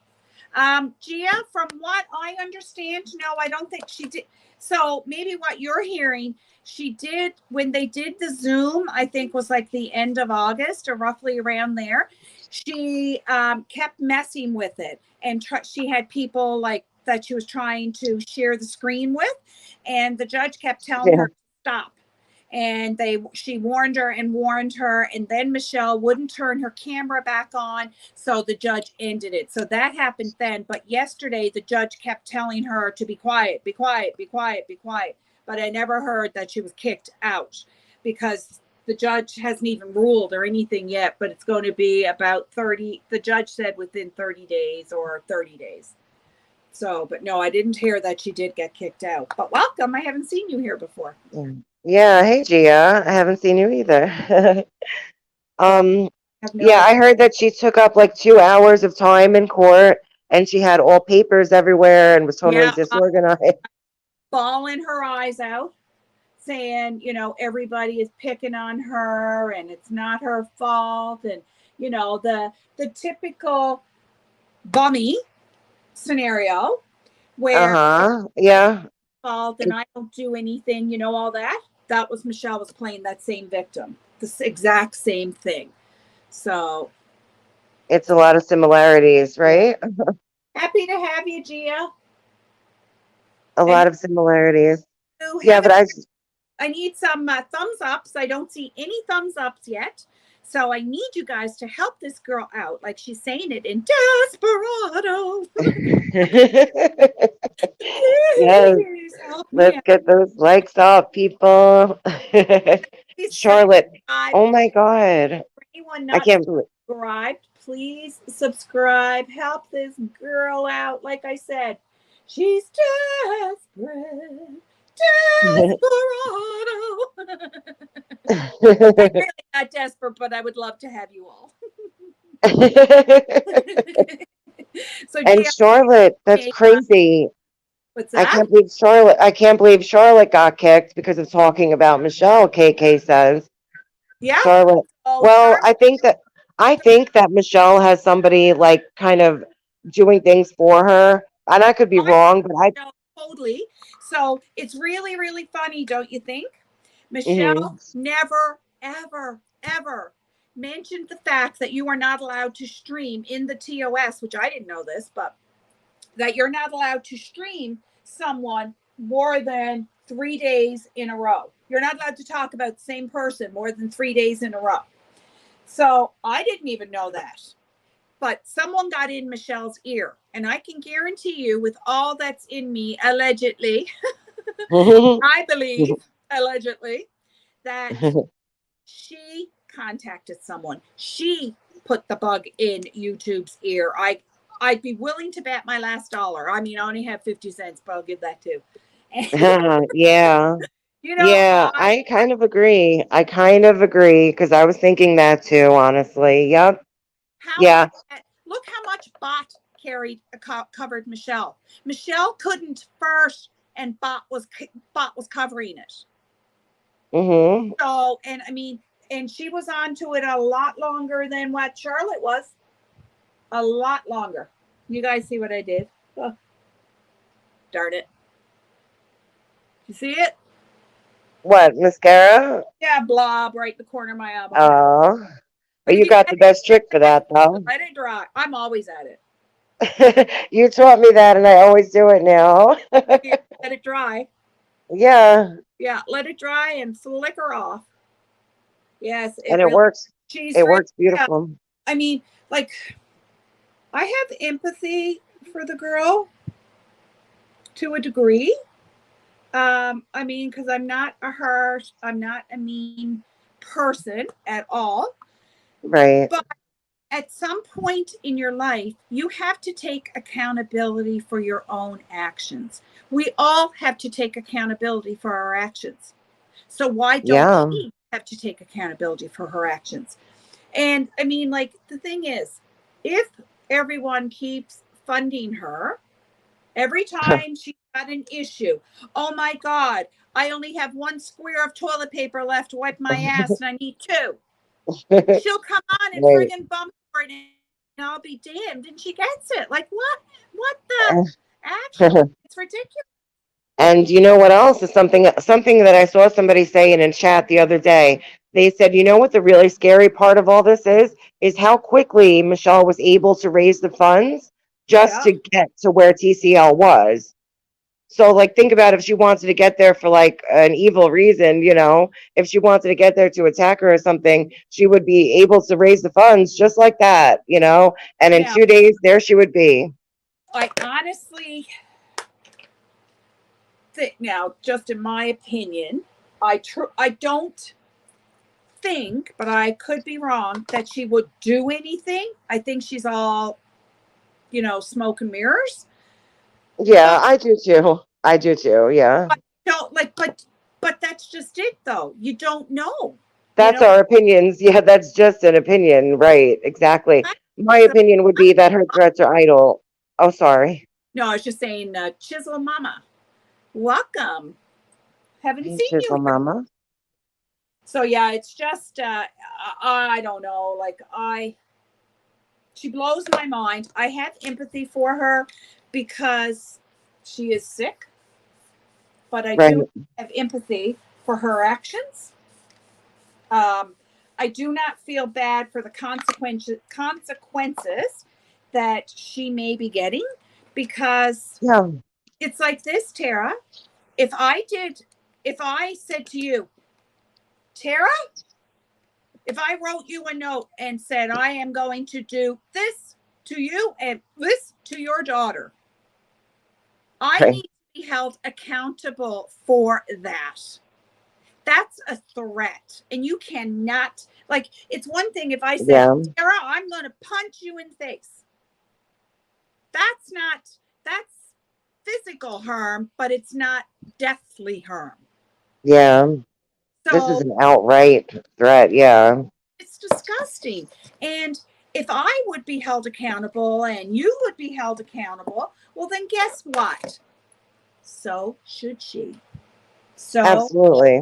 Gia, from what I understand, no, I don't think she did. So maybe what you're hearing, she did when they did the Zoom, I think was like the end of August or roughly around there. She kept messing with it and she had people like that she was trying to share the screen with, and the judge kept telling Yeah. her to stop. And she warned her, and then Michelle wouldn't turn her camera back on, so the judge ended it. So that happened then. But yesterday, the judge kept telling her to be quiet, be quiet, be quiet, be quiet. But I never heard that she was kicked out because the judge hasn't even ruled or anything yet. But it's going to be about 30. The judge said within 30 days or 30 days. So, but no, I didn't hear that she did get kicked out. But welcome. I haven't seen you here before. Yeah. Yeah, hey Gia. I haven't seen you either. So um, I have no yeah, idea. I heard that she took up like 2 hours of time in court and she had all papers everywhere and was totally Yeah, disorganized. bawling her eyes out, saying, everybody is picking on her and it's not her fault. And, the typical bummy scenario where Uh-huh. Yeah. fault and It, I don't do anything, all that. That was Michelle was playing that same victim, the exact same thing. So, it's a lot of similarities, yeah. right? Happy to have you, Gia. A And lot of similarities. you Yeah, haven't but I need some thumbs ups. I don't see any thumbs ups yet. So I need you guys to help this girl out. Like she's saying it in desperado. yes, Please help me let's out. get those likes up, people. Please Charlotte. subscribe. Oh my God. For anyone I not can't believe subscribed, please subscribe. Help this girl out. Like I said, she's desperate. Desperado. I'm really not desperate, but I would love to have you all. So, And Gia, Charlotte, that's crazy. what's that? I can't believe Charlotte got kicked because of talking about Michelle, KK says. Yeah. Charlotte. Oh, Well, Charlotte. I think that Michelle has somebody like kind of doing things for her. And I could be I wrong, but I know totally. So it's really, really funny, don't you think? mhm. Michelle never, ever, ever mentioned the fact that you are not allowed to stream in the TOS, which I didn't know this, but that you're not allowed to stream someone more than 3 days in a row. You're not allowed to talk about the same person more than 3 days in a row. So I didn't even know that. But someone got in Michelle's ear. And I can guarantee you, with all that's in me, allegedly, I believe, allegedly, that she contacted someone. She put the bug in YouTube's ear. I'd be willing to bet my last dollar. I mean, I only have 50 cents, but I'll give that too. And, Yeah. you know, Yeah, I I kind of agree. I kind of agree because I was thinking that too, honestly. Yep. how much Yeah. look how much bot covered Michelle. Michelle couldn't first, and Bot was covering it. Mm-hmm. So, and I mean, and she was on to it a lot longer than what Charlotte was. A lot longer. You guys see what I did? Oh, darn it. You see it? What, mascara? Yeah, blob right in the corner of my elbow. Oh, But if you you got the best trick for that, though. let it dry, I'm always at it. You taught me that, and I always do it now. Let it dry. Yeah, Yeah, let it dry and flicker off. Yes, and it it really. works. She's It really. works Yeah. beautiful. I mean, like, I have empathy for the girl to a degree. I mean, because I'm not a harsh, I'm not a mean person at all. Right. But at some point in your life, you have to take accountability for your own actions. We all have to take accountability for our actions. So why don't Yeah. she have to take accountability for her actions? And I mean, like, the thing is, if everyone keeps funding her, every time she's got an issue, oh my God, I only have one square of toilet paper left to wipe my ass and I need two. She'll come on and Right. friggin' bump for it and I'll be damned. And she gets it. Like, what? What the? Actually, it's ridiculous. And you know what else is something that I saw somebody saying in chat the other day. They said, you know what the really scary part of all this is how quickly Michelle was able to raise the funds just Yeah. to get to where TCL was. So like think about if she wanted to get there for like an evil reason, if she wanted to get there to attack her or something, she would be able to raise the funds just like that. And in Now, 2 days there she would be. I honestly think, now, just in my opinion, I don't think, but I could be wrong, that she would do anything. I think she's all, smoke and mirrors. Yeah, But I do too. I do too. Yeah. don't like, but that's just it, though. You don't know. You That's know. our opinions. Yeah, that's just an opinion. Right. Exactly. My So, opinion would be that her threats are idle. Oh, sorry. no, I was just saying, Chisel Mama, welcome. Haven't Hey, seen you Chisel here. Mama. So yeah, it's just I don't know. Like, she blows my mind. I have empathy for her because she is sick, but I Right. do have empathy for her actions. Um, I do not feel bad for the consequences that she may be getting, because Yeah. it's like this, Tara. If I did, if I said to you, Tara, if I wrote you a note and said, I am going to do this to you and this to your daughter, I Right. need to be held accountable for that. That's a threat. And you cannot, like, it's one thing if I said, Yeah. Tara, I'm going to punch you in the face. That's not, that's physical harm, but it's not deathly harm. Yeah. This is So an outright threat. Yeah. it's disgusting. And if I would be held accountable and you would be held accountable, well, then guess what? So should she. So Absolutely.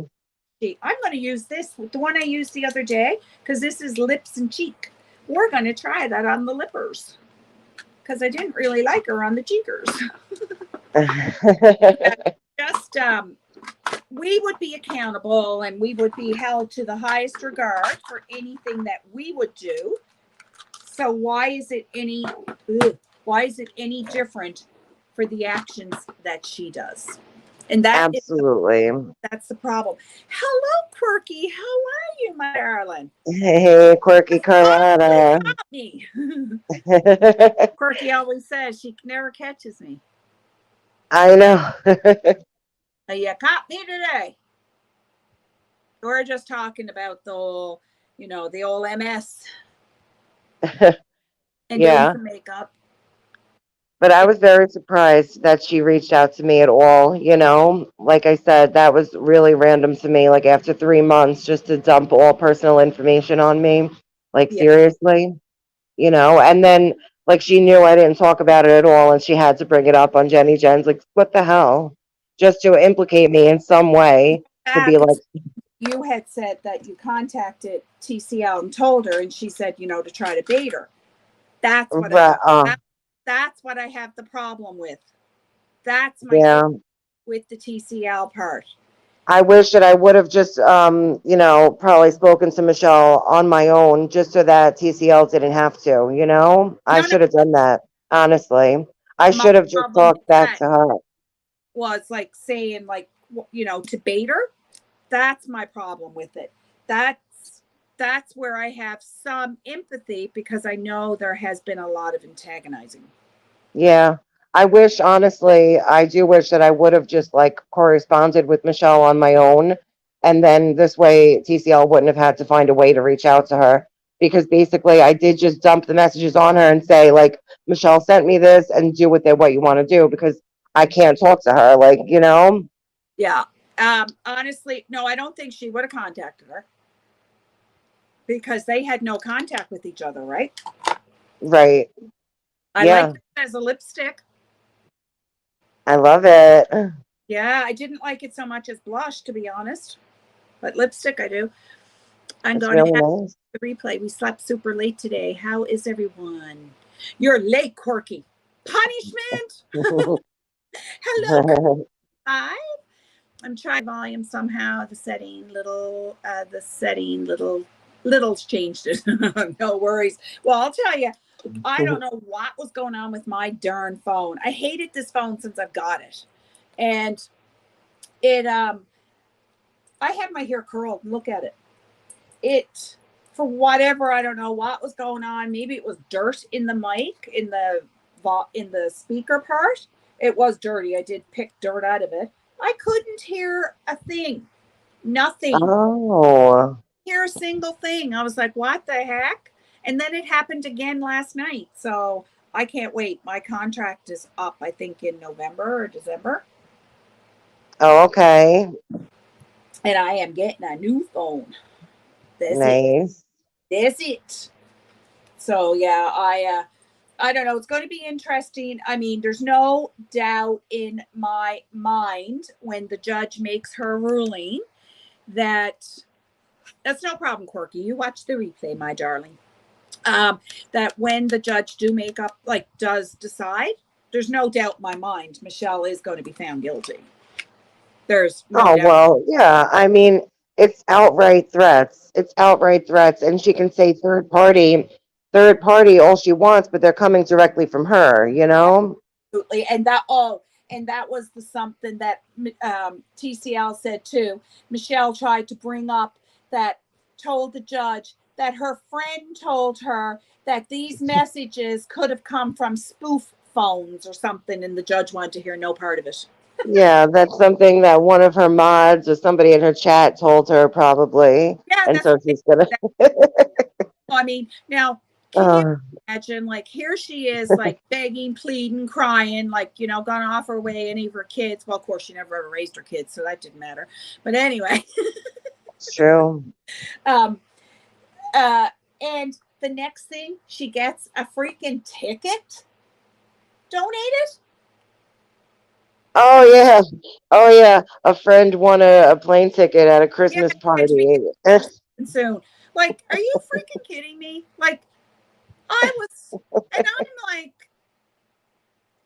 I'm going to use this, the one I used the other day, because this is lips and cheek. We're going to try that on the lippers, because I didn't really like her on the cheekers. Just we would be accountable and we would be held to the highest regard for anything that we would do. So why is it any different for the actions that she does? And Absolutely. that's the problem. Hello, Quirky. How are you, my darling? Hey, quirky You Carlotta. caught me. Quirky always says she never catches me. I know. You caught me today. We're just talking about the old MS and doing Yeah. some makeup. But I was very surprised that she reached out to me at all. Like I said, that was really random to me. Like after 3 months, just to dump all personal information on me. Like Yeah. seriously, and then Like she knew I didn't talk about it at all, and she had to bring it up on Jenny Jen's. Like, what the hell? Just to implicate me in some way to be Back, like, you had said that you contacted TCL and told her, and she said, to try to bait her. That's what I right, that, that's what I have the problem with. That's my thing yeah. with the TCL part. I wish that I would have just, probably spoken to Michelle on my own just so that TCL didn't have to, I No, no, should have done that, honestly. I my should have just problem with talked back that to her. was like saying like to bait her. That's my problem with it. That's where I have some empathy because I know there has been a lot of antagonizing. Yeah. I wish, honestly, I do wish that I would have just like corresponded with Michelle on my own. And then this way, TCL wouldn't have had to find a way to reach out to her. Because basically, I did just dump the messages on her and say, like, Michelle sent me this and do with it what you want to do because I can't talk to her. Like, Yeah. Honestly, no, I don't think she would have contacted her because they had no contact with each other, right? Right. I Yeah. liked it as a lipstick. I love it. Yeah, I didn't like it so much as blush, to be honest, but lipstick I do. I'm It's going to really have nice. the replay. We slept super late today. How is everyone? You're late, Quirky. Punishment. Hello, Kai. I'm trying volume somehow. The setting, little's changed it. No worries. Well, I'll tell you, I don't know what was going on with my darn phone. I hated this phone since I've got it. And it, I had my hair curled. Look at it. It, for whatever, I don't know what was going on. Maybe it was dirt in the mic, in the speaker part. It was dirty. I did pick dirt out of it. I couldn't hear a thing. Nothing. Oh, Hear a single thing. I was like, what the heck? And then it happened again last night. So I can't wait. My contract is up, I think, in November or December. oh, okay. And I am getting a new phone. That's it. Nice. That's it. So yeah, I don't know. It's going to be interesting. I mean, there's no doubt in my mind when the judge makes her ruling that that's no problem, Quirky. You watch the replay, my darling. That when the judge does decide, there's no doubt in my mind Michelle is going to be found guilty. There's no Oh, doubt. well, yeah. I mean, it's outright threats. It's outright threats. And she can say third party all she wants, but they're coming directly from her, you know? Absolutely. And that was the something that TCL said too. Michelle tried to bring up that told the judge that her friend told her that these messages could have come from spoof phones or something, and the judge wanted to hear no part of it. Yeah, that's something that one of her mods or somebody in her chat told her probably. Yeah, And that's so what she's gonna I mean. Now, can you uh, imagine? Like, here she is, like begging, pleading, crying, like gonna offer away any of her kids. Well, of course, she never ever raised her kids, so that didn't matter. But anyway, it's true. um, uh, and the next thing, she gets a freaking ticket donated. Oh yeah. Oh yeah. A friend won a plane ticket at a Yeah, Christmas and we party. get soon. Like, are you freaking kidding me? Like, I was, and I'm like,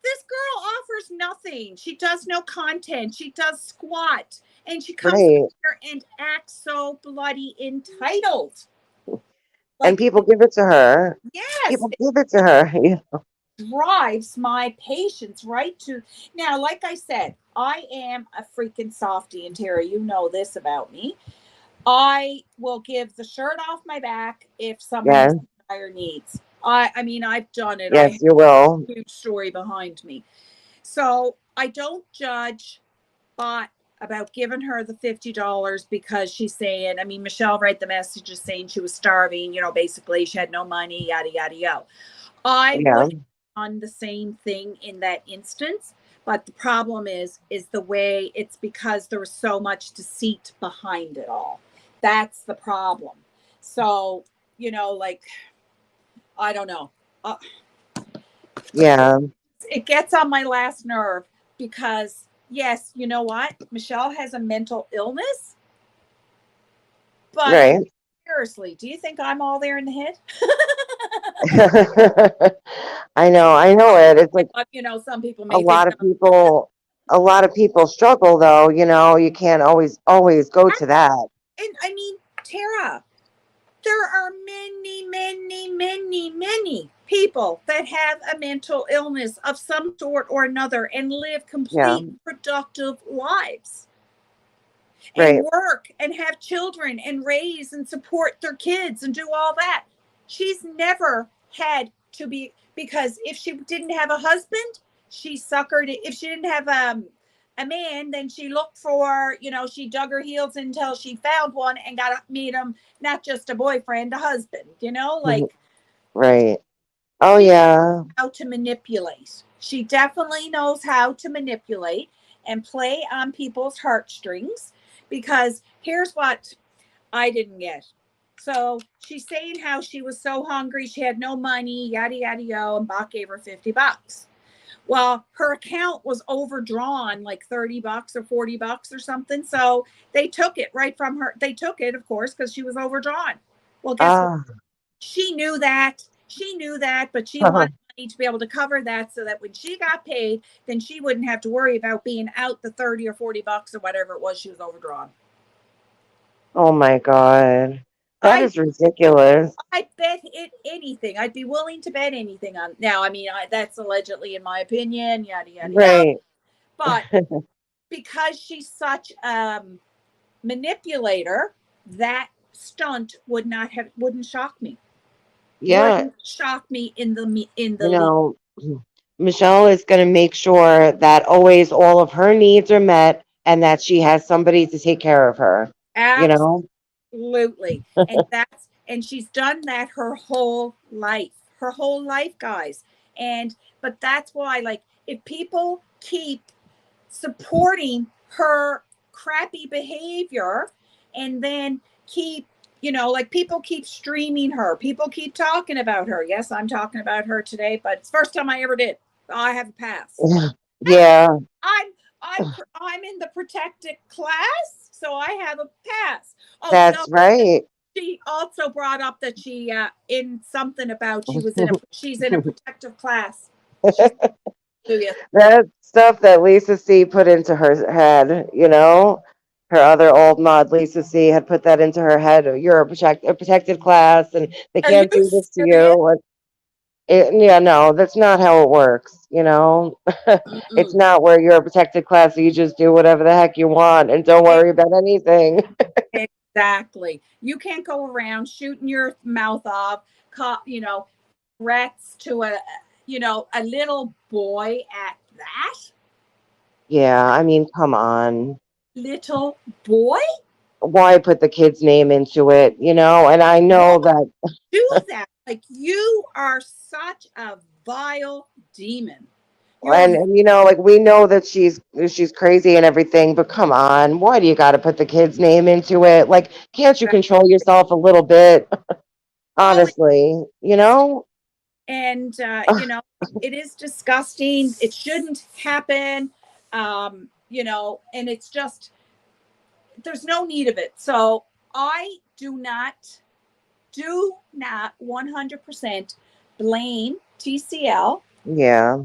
this girl offers nothing. She does no content. She does squat. And she comes Right. here and acts so bloody entitled. And Like, people give it to her. yes, People give it to her. Yeah. it drives my patience right to now. Like I said, I am a freaking softie, and Terry, you know this about me. I will give the shirt off my back if someone's Yes. dire needs. I mean, I've done it. I have Yes, you will. a huge story behind me. So I don't judge, but about giving her the $50 because she's saying, I mean, Michelle read the messages saying she was starving, basically she had no money, yada, yada, yada. I Yeah. would have done the same thing in that instance. But the problem is the way it's because there was so much deceit behind it all. That's the problem. So, like, I don't know. Uh, Yeah. It gets on my last nerve because, yes, you know what? Michelle has a mental illness, but Right. seriously, do you think I'm all there in the head? I know it. It's like But, some people a may think lot of that. people, a lot of people struggle though, you can't always go to that. And I mean, Tara, there are many, many, many, many people that have a mental illness of some sort or another and live Yeah. complete productive lives and Right. work and have children and raise and support their kids and do all that. She's never had to be, because if she didn't have a husband, she suckered it. If she didn't have a man, then she looked for, she dug her heels until she found one and got to meet him, not just a boyfriend, a husband, Mhm. like Right. Oh she yeah. how to manipulate. She definitely knows how to manipulate and play on people's heartstrings, because here's what I didn't get. So she's saying how she was so hungry, she had no money, yada, yada, yada, and Bach gave her $50. Well, her account was overdrawn like $30 or $40 or something. So they took it right from her. They took it, of course, because she was overdrawn. Well, guess what? Ah. She knew that. She knew that, but she wanted money to be able to cover that so that when she got paid, then she wouldn't have to worry about being out the 30 or $40 or whatever it was she was overdrawn. Oh my God. That I is ridiculous. I bet it anything. I'd be willing to bet anything on. Now, I mean, that's allegedly in my opinion, yada yada yada. Right. But because she's such a manipulator, that stunt wouldn't shock me. Yeah. Wouldn't shock me in the You least. know, Michelle is going to make sure that always all of her needs are met and that she has somebody to take care of her, you know? Absolutely. And she's done that her whole life. Her whole life, guys. And but that's why, like, if people keep supporting her crappy behavior and then keep, like, people keep streaming her, people keep talking about her. Yes, I'm talking about her today, but it's the first time I ever did. I have a pass. Yeah, I'm I'm in the protected class, so I have a pass. Oh, that's right. she also brought up that she in something about she's in a protective class. She's yes. That stuff that Lisa C put into her head, her other old mod, Lisa C, had put that into her head. You're a protected class, and they Are you can't do this to serious? you. Yeah, no, that's not how it works. It's Mm-mm. not where you're a protected class, so you just do whatever the heck you want and don't worry about anything. Exactly. You can't go around shooting your mouth off, threats to a little boy at that. Yeah, I mean, come on. Little boy? Why put the kid's name into it, And I Why know that, do that? Like, you are such a vile demon. You're and like we know that she's crazy and everything, but come on, why do you got to put the kid's name into it? Like, can't you control yourself a little bit? oh, Honestly, and it is disgusting. It shouldn't happen. And it's just, there's no need of it. So I do not 100% blame TCL Yeah.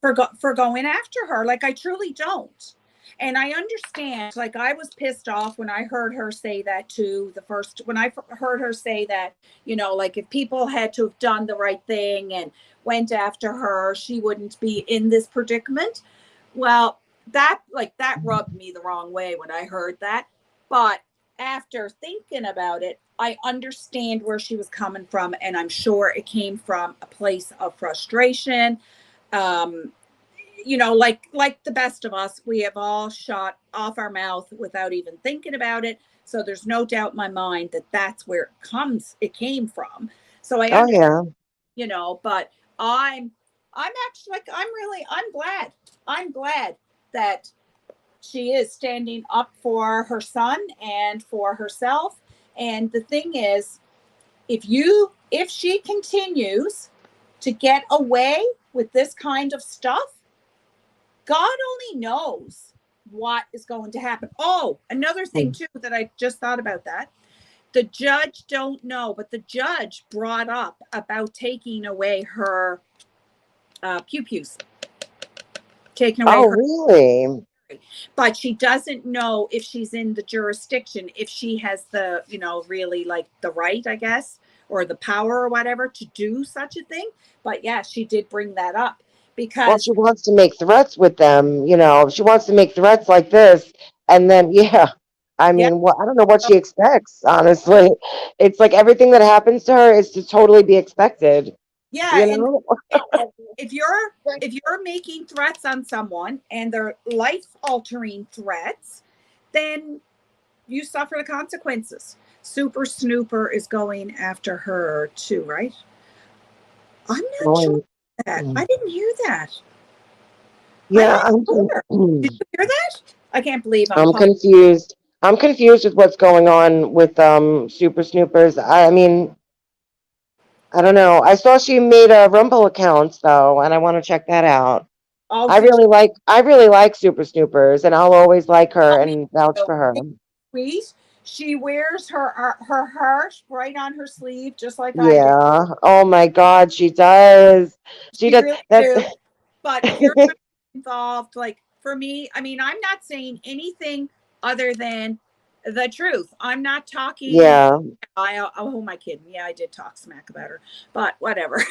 for going after her. Like, I truly don't. And I understand, like, I was pissed off when I heard her say that too. When I heard her say that, like, if people had to have done the right thing and went after her, she wouldn't be in this predicament. Well, that rubbed me the wrong way when I heard that. But after thinking about it, I understand where she was coming from, and I'm sure it came from a place of frustration. Um, like the best of us, we have all shot off our mouth without even thinking about it. So there's no doubt in my mind that that's where it came from. So I Oh understand, yeah. but I'm actually, like, I'm glad that she is standing up for her son and for herself. And the thing is, if she continues to get away with this kind of stuff, God only knows what is going to happen. Oh, another thing too that I just thought about that. The judge don't know, but the judge brought up about taking away her pew pews, taking away Oh, her, really? but she doesn't know if she's in the jurisdiction, if she has the, really like the right, I guess, or the power or whatever to do such a thing. But yeah, she did bring that up Well, because she wants to make threats with them, she wants to make threats like this. And then, yeah, I yeah, mean, I don't know what she expects, honestly. It's like everything that happens to her is to totally be expected, yeah, you and know? if you're making threats on someone and they're life altering threats, then you suffer the consequences. Super Snooper is going after her too, right? I'm not sure Going, that. I didn't hear that. I'm yeah, not sure. Did you hear that? I can't believe I'm I'm talking. confused. I'm confused with what's going on with Super Snoopers. I mean, I don't know. I saw she made a Rumble account though, and I want to check that out. Oh, I did really like I really like Super Snoopers, and I'll always like you her tell me? and vouch So, for her. sweet. She wears her heart right on her sleeve, just like I do. Yeah. Oh my God, she does. She She does. really That's do. But here's what's involved. Like for me, I mean, I'm not saying anything other than the truth. I'm not talking. yeah. Oh, who am I kidding? Yeah, I did talk smack about her, but whatever.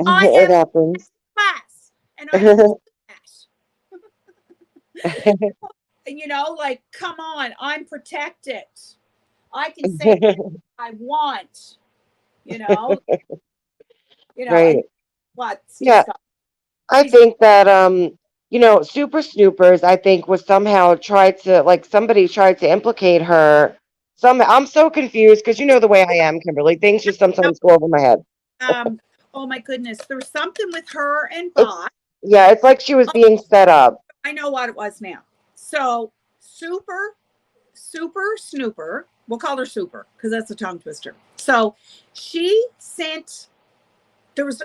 I It am happens. class, and I can say that. Like, come on, I'm protected. I can say I want. You know, and Right. what's Yeah. disgusting. I She's think that Super Snoopers, I think, was somehow tried to like somebody tried to implicate her. I'm so confused because you know the way I am, Kimberly. Things just sometimes go over my head. um. Oh my goodness, there was something with her and It's Bob. yeah, it's like she was Oh, being set up. I know what it was now. So Super Snooper, we'll call her Super because that's a tongue twister. So she sent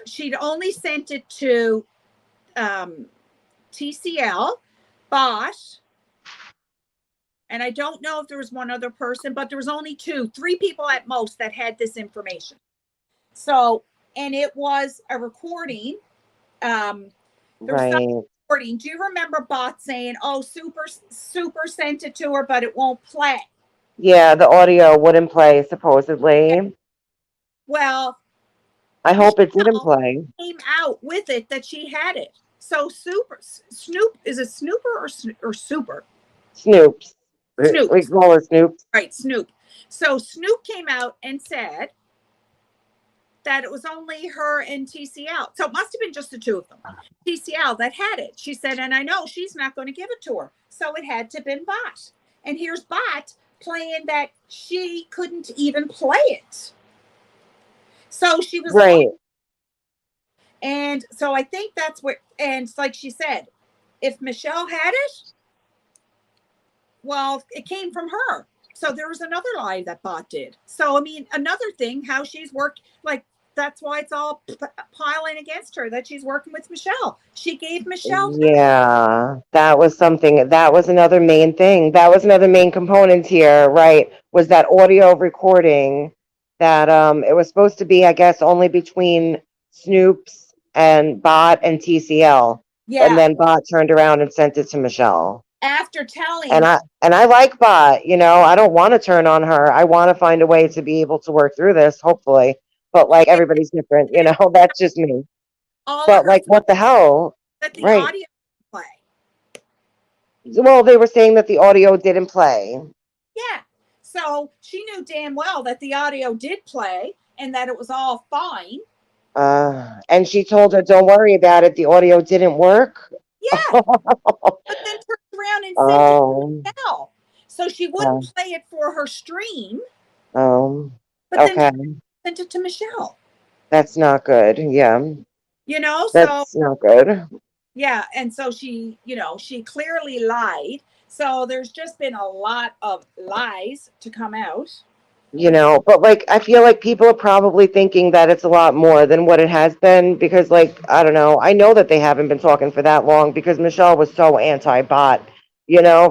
she'd only sent it to um, TCL, Bosch, and I don't know if there was one other person, but there was only three people at most that had this information. So, and it was a recording. Um, there was some Right. recording. Do you remember Bot saying, "Oh, Super sent it to her, but it won't play"? Yeah, the audio wouldn't play supposedly. Well, I hope it didn't Michelle play. came out with it that she had it. So Snoop, is it Snooper or Super? Snoops. Snoop, We call her Snoops. right? Snoop. So Snoop came out and said that it was only her and TCL. So it must have been just the two of them. TCL that had it. She said, and I know she's not going to give it to her. So it had to have been Bot. And here's Bot playing that she couldn't even play it. So she was lying. Right. And so I think that's what, and like she said, if Michelle had it, well, it came from her. So there was another lie that Bot did. So, I mean, another thing, how she's worked, like, that's why it's all piling against her that she's working with Michelle. She gave Michelle that. Yeah, that was something. That was another main thing. That was another main component here, right? Was that audio recording that it was supposed to be, I guess, only between Snoops and Bot and TCL. And Yeah. then Bot turned around and sent it to Michelle. After And telling, I like Bot, I don't want to turn on her. I want to find a way to be able to work through this, hopefully. But like everybody's different, that's just me. all of But her like what the hell? that the Right. audio play. Well, they were saying that the audio didn't play. Yeah. So she knew damn well that the audio did play and that it was all fine. And she told her, "Don't worry about it. The audio didn't work." Yeah. But then turned around and sent it to Oh, Michelle. So she uh, wouldn't play it for her stream, um, but then okay, sent it to Michelle. that's not good. Yeah, So that's not good. yeah, and so she clearly lied. So there's just been a lot of lies to come out. But like I feel like people are probably thinking that it's a lot more than what it has been because like I don't know. I know that they haven't been talking for that long because Michelle was so anti-bot,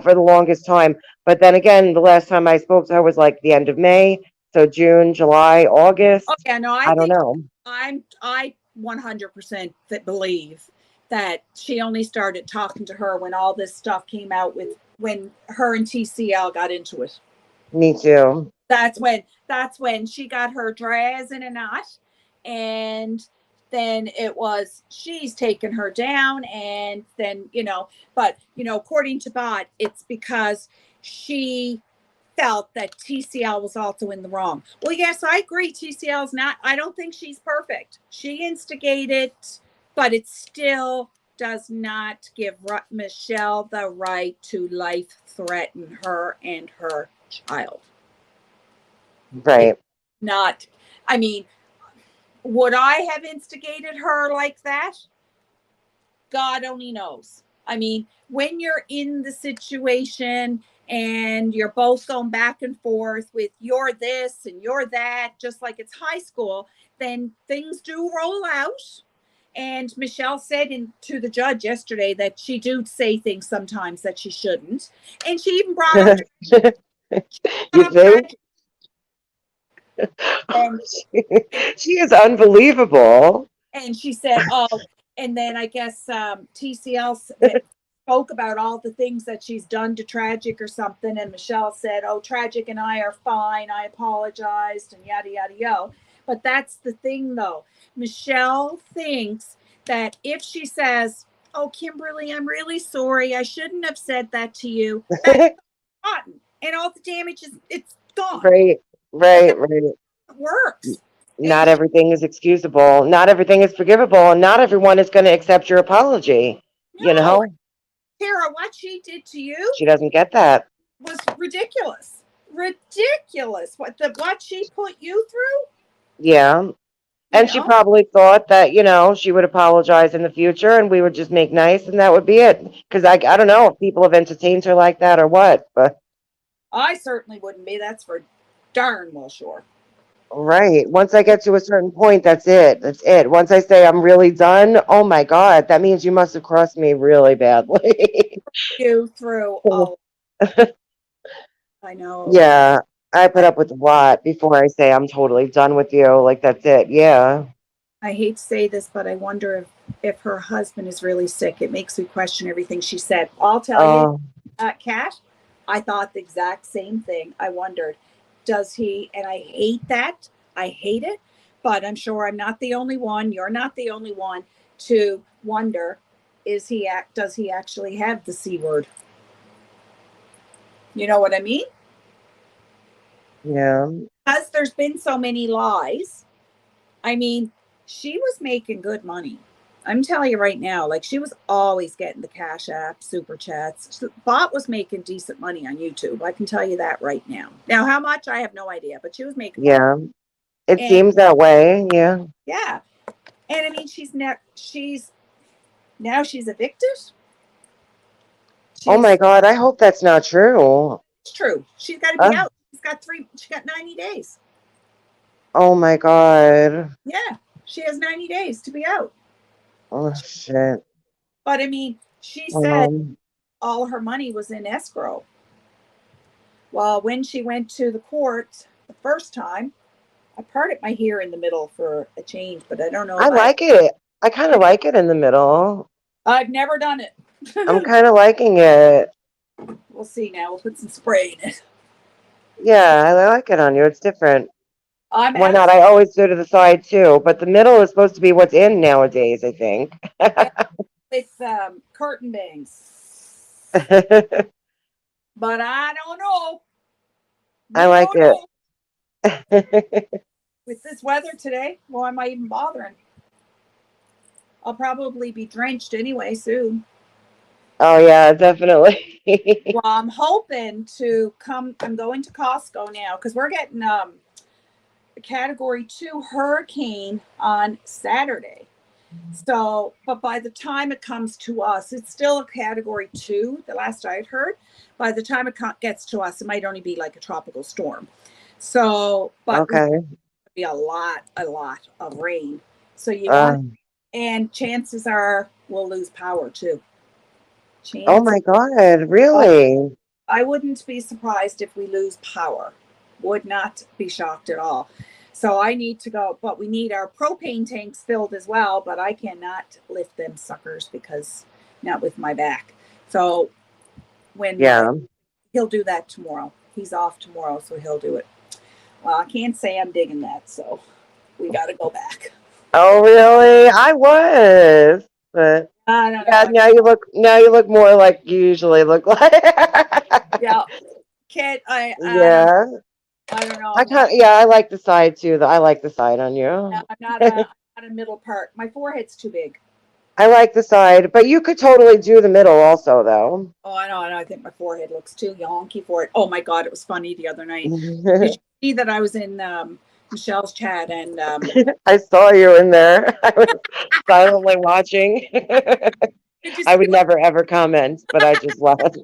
for the longest time. But then again, the last time I spoke to her was like the end of May, so June, July, Oh August. yeah, no, I I don't think know. I 100% that believe that she only started talking to her when all this stuff came out with when her and TCL got into it. Me too. That's when she got her draz in a knot, and then it was she's taken her down, and then but according to Bot, it's because she felt that TCL was also in the wrong. Well, yes, I agree. TCL's not. I don't think she's perfect. She instigated, but it still does not give Michelle the right to life threaten her and her child. It's Right. not. I mean, would I have instigated her like that? God only knows. I mean, when you're in the situation and you're both going back and forth with you're this and you're that, just like it's high school, then things do roll out. And Michelle said to the judge yesterday that she do say things sometimes that she shouldn't. And she even brought up, You think? and She is unbelievable. and she said, "Oh," and then I guess TCL spoke about all the things that she's done to Tragic or something, and Michelle said, "Oh, Tragic and I are fine. I apologized," and yada yada yada. But that's the thing, though. Michelle thinks that if she says, "Oh, Kimberly, I'm really sorry. I shouldn't have said that to you," that's forgotten, and all the damage is it's gone. Right, But right, that right. works. Not And everything is excusable. Not everything is forgivable, and not everyone is going to accept your apology. You no, know, Tara, what she did to you she doesn't get that. was ridiculous. Ridiculous. What she put you through, Yeah. you And she know? probably thought that, she would apologize in the future and we would just make nice and that would be it. Because I don't know if people have entertained her like that or what, but I certainly wouldn't be. That's for darn well sure. right. Once I get to a certain point, that's it. That's it. Once I say I'm really done, oh my God, that means you must have crossed me really badly. You through oh I know. Yeah, I put I up with a lot before I say I'm totally done with you. Like that's it. Yeah. I hate to say this, but I wonder if her husband is really sick. It makes me question everything she said. I'll tell you, Oh, Kat, I thought the exact same thing. I wondered, does he? And I hate that. I hate it. But I'm sure I'm not the only one. You're not the only one to wonder: does he actually have the c word? You know what I mean? yeah. Because there's been so many lies. I mean, she was making good money. I'm telling you right now, like she was always getting the Cash App, super chats. Bot was making decent money on YouTube. I can tell you that right now. Now, how much I have no idea, but she was making money. Yeah. It And seems that way. Yeah. yeah, and I mean, now she's evicted. Oh my She's God, I hope that's not true. It's true. She's got to be Uh, out. She got 90 days. oh my God. Yeah, she has 90 days to be out. Oh shit. But I mean, she said Um, all her money was in escrow. Well, when she went to the court the first time, I parted my hair in the middle for a change, but I don't know I if like it. I kind of like it in the middle. I've never done I'm it. kind of liking it. We'll see now. We'll put some spray in it. Yeah, I like it on you. It's different. I'm Why not? actually I always do to the side too, but the middle is supposed to be what's in nowadays, I think. yeah, with curtain bangs, I but I don't know. We like don't it. know with this weather today. Why am I even bothering? I'll probably be drenched anyway soon. Oh yeah, definitely. Well, I'm hoping to come. I'm going to Costco now because we're getting a Category 2 hurricane on Saturday. So, but by the time it comes to us, it's still a Category 2. The last I had heard, by the time it gets to us, it might only be like a tropical storm. So, but we Okay. be a lot of rain. So you want, Uh, and chances are we'll lose power too. oh Chance, my God, I, really? I wouldn't be surprised if we lose power. Would not be shocked at all. So I need to go, but we need our propane tanks filled as well. But I cannot lift them suckers because not with my back. So when my Yeah. he'll do that tomorrow. He's off tomorrow, so he'll do it. Well, I can't say I'm digging that, so we got to go back. Oh, really? I was, but I don't yeah. know. Now you look more like you usually look like. Yeah, kid. I don't Yeah. I don't know. I I'm not. kind yeah, I like the side too. I like the side on you. I'm not a middle part. My forehead's too big. I like the side, but you could totally do the middle also, though. Oh, I know. I know. I think my forehead looks too yonky for it. Oh my god, it was funny the other night. Did you see that I was in Michelle's chat and I saw you in there. I was silently watching. did you I see would what? never ever comment, but I just laughed.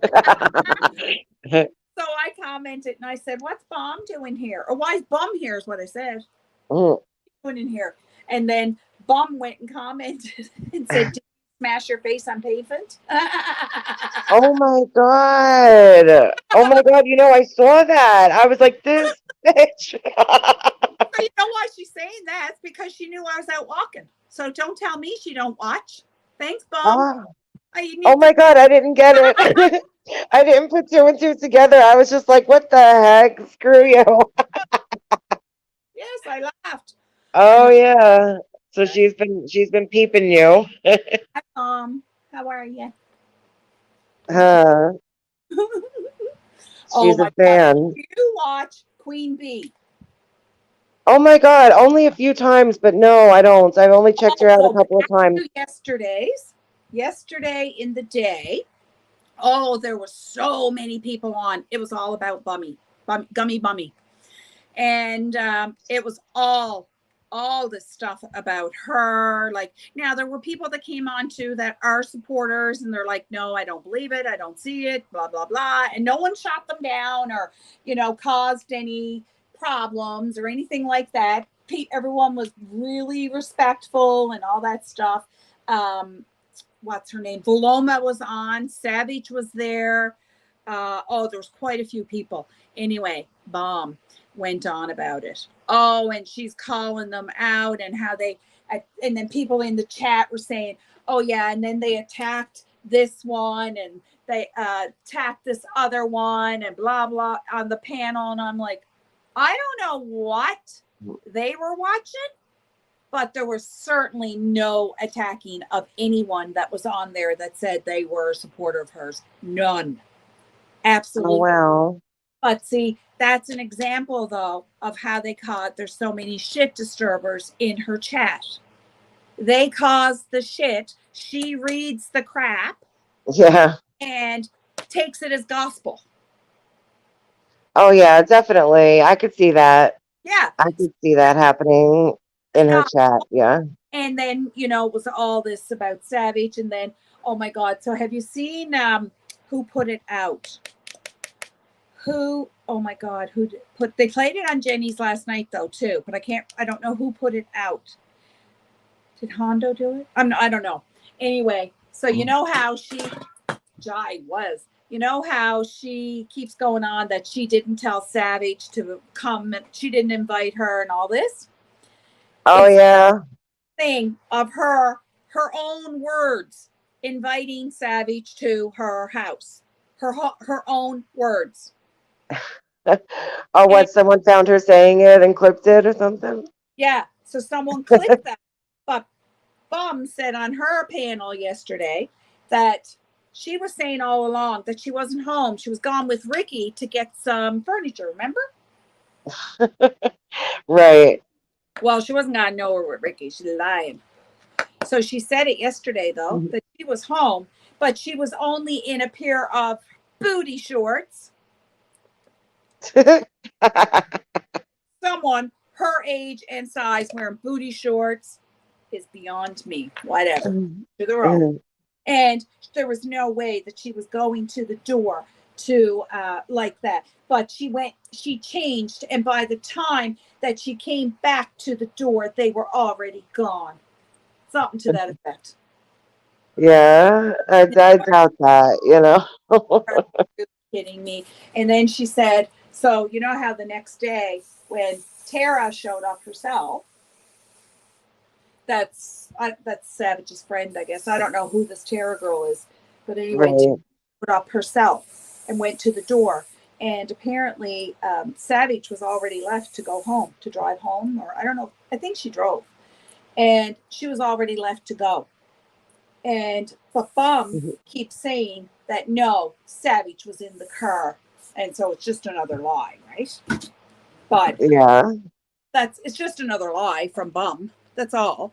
So I commented and I said, "What's Bomb doing here?" Or why is Bum here? Is what I said. Mm. Doing in here, and then Bum went and commented and said, "Did you smash your face on pavement?" Oh my God. Oh my God. I saw that. I was like, this bitch. So you know why she's saying that? It's because she knew I was out walking. So don't tell me she don't watch. Thanks, Bum. Oh, I oh need to. my God. I didn't get it. I didn't put two and two together. I was just like, what the heck? Screw you. Yes, I laughed. And Oh yeah. So she's been peeping you. hi, how are you? Huh. Oh She's a my God! fan. You watch Queen Bee? Oh my God, only a few times, but no, I don't. I've only checked her Oh, out a go couple of back times. to yesterday's. Yesterday in the day. Oh, there were so many people on. It was all about Gummy Bummy. And it was all this stuff about her. Like, now there were people that came on too that are supporters, and they're like, no, I don't believe it, I don't see it, blah blah blah, and no one shot them down or caused any problems or anything like that. Everyone was really respectful and all that stuff. What's her name? Voloma was on, Savage was there. Oh, there was quite a few people. Anyway, Bomb went on about it. Oh, and she's calling them out and how they, and then people in the chat were saying, oh yeah, and then they attacked this one and they attacked this other one and blah blah on the panel. And I'm like, I don't know what they were watching, but there was certainly no attacking of anyone that was on there that said they were a supporter of hers. None. Oh Absolutely. wow. But see, that's an example, though, of how they caught there's so many shit disturbers in her chat. They cause the shit. She reads the crap Yeah. and takes it as gospel. Oh yeah, definitely. I could see that. Yeah. I could see that happening in her chat. Yeah. And then, it was all this about Savage. And then, oh my God. So have you seen who put it out? Oh my God, they played it on Jenny's last night though too, but I don't know who put it out. Did Hondo do it? I don't know. Anyway, so you know how how she keeps going on that she didn't tell Savage to come, and she didn't invite her and all this. Oh It's yeah. a thing of her own words inviting Savage to her house. Her own words. Oh, And what? Someone found her saying it and clipped it or something? yeah, so someone clipped that. But Bum said on her panel yesterday that she was saying all along that she wasn't home. She was gone with Ricky to get some furniture, remember? Right. Well, she wasn't going nowhere with Ricky. She's lying. So she said it yesterday, though, that she was home, but she was only in a pair of booty shorts. Someone her age and size wearing booty shorts is beyond me. Whatever. To their own. And there was no way that she was going to the door to like that. But she changed, and by the time that she came back to the door, they were already gone. Something to that effect. Yeah, I doubt that, you know. Are you kidding me? And then she said, so you know how the next day when Tara showed up herself, that's Savage's friend, I guess. I don't know who this Tara girl is, but anyway, Tara Right. showed up herself and went to the door. And apparently, Savage was already left to go home, to drive home, or I don't know. I think she drove, and she was already left to go. And but Bum keeps saying that no, Savage was in the car, and so it's just another lie, right? But Yeah. it's just another lie from Bum. That's all.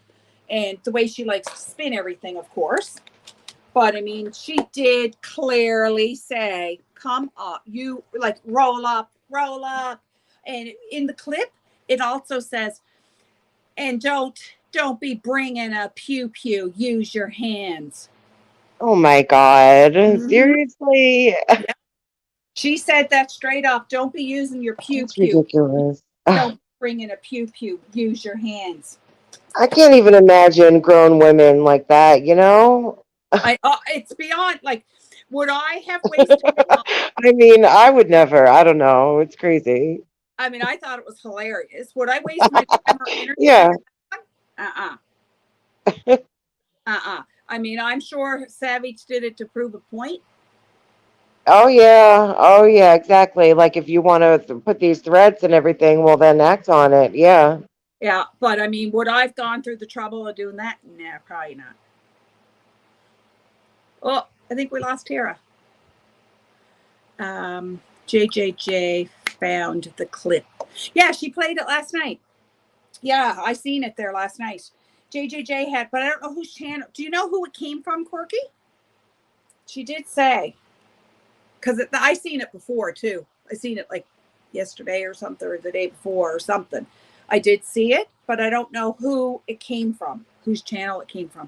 And the way she likes to spin everything, of course. But I mean, she did clearly say, "Come up, you like roll up, roll up." And in the clip, it also says, "And don't be bringing a pew pew. Use your hands." Oh my God. Mm-hmm. Seriously? Yeah. She said that straight up. Don't be using your pew That's pew. ridiculous. Don't bring in a pew pew. Use your hands. I can't even imagine grown women like that, you know? It's beyond like, would I have wasted time? I mean, I would never. I don't know. It's crazy. I mean, I thought it was hilarious. Would I waste my time or energy Yeah. on that? Uh-uh. Uh-uh. I mean, I'm sure Savage did it to prove a point. Oh yeah. Oh yeah, exactly. Like if you want to put these threats and everything, well then act on it. Yeah. Yeah, but I mean, would I have gone through the trouble of doing that? Nah, probably not. Oh, I think we lost Tara. JJJ found the clip. Yeah, she played it last night. Yeah, I seen it there last night. JJJ had, but I don't know whose channel. Do you know who it came from, Corky? She did say, because I seen it before too. I seen it like yesterday or something, or the day before or something. I did see it, but I don't know who it came from, whose channel it came from.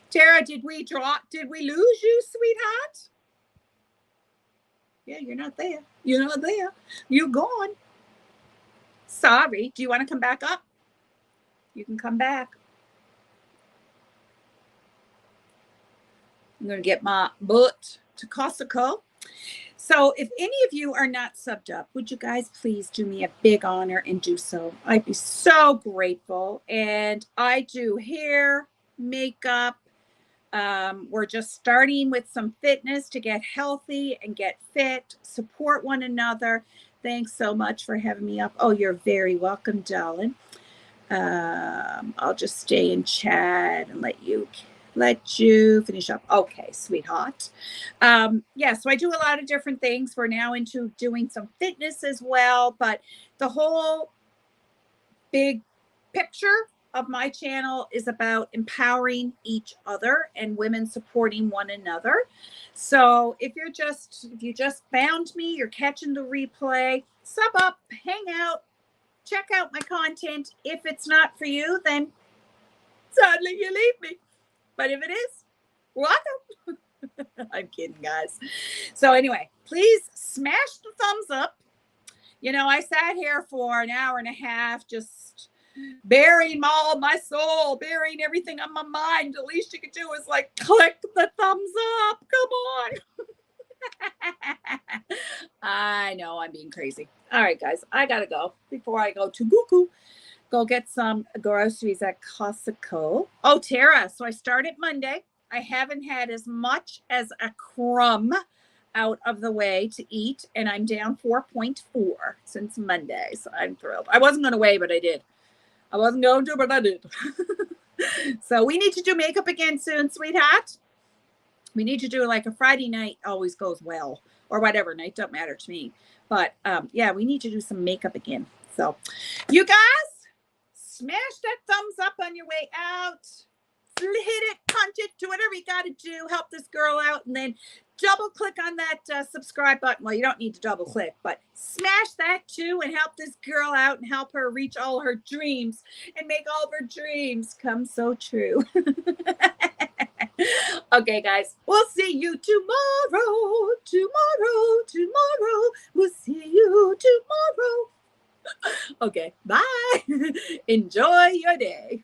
Tara, did we lose you, sweetheart? Yeah, you're not there. You're not there. You're gone. Sorry. Do you want to come back up? You can come back. I'm going to get my butt to Costco. So if any of you are not subbed up, would you guys please do me a big honor and do so? I'd be so grateful. And I do hair, makeup. We're just starting with some fitness to get healthy and get fit, support one another. Thanks so much for having me up. Oh, you're very welcome, darling. I'll just stay in chat and let you finish up. Okay, sweetheart. Yeah, so I do a lot of different things. We're now into doing some fitness as well, but the whole big picture of my channel is about empowering each other and women supporting one another. So if you just found me, you're catching the replay, sub up, hang out, check out my content. If it's not for you, then sadly you leave me. But if it is, welcome. I'm kidding, guys. So anyway, please smash the thumbs up. You know, I sat here for an hour and a half just burying all my soul, burying everything on my mind. The least you could do is like click the thumbs up. Come on. I know I'm being crazy. All right, guys, I gotta go before I go to Google. Go get some groceries at Costco. Oh, Tara, so I started Monday. I haven't had as much as a crumb out of the way to eat, and I'm down 4.4 since Monday. So I'm thrilled. I wasn't going to weigh, but I did. I wasn't going to, but I did. So we need to do makeup again soon, sweetheart. We need to do like a Friday night always goes well, or whatever night, don't matter to me. But yeah, we need to do some makeup again. So you guys, smash that thumbs up on your way out. Hit it, punch it, do whatever you got to do. Help this girl out, and then double click on that subscribe button. Well, you don't need to double click, but smash that too and help this girl out and help her reach all her dreams and make all of her dreams come so true. Okay, guys, we'll see you tomorrow. Tomorrow. We'll see you tomorrow. Okay, bye. Enjoy your day.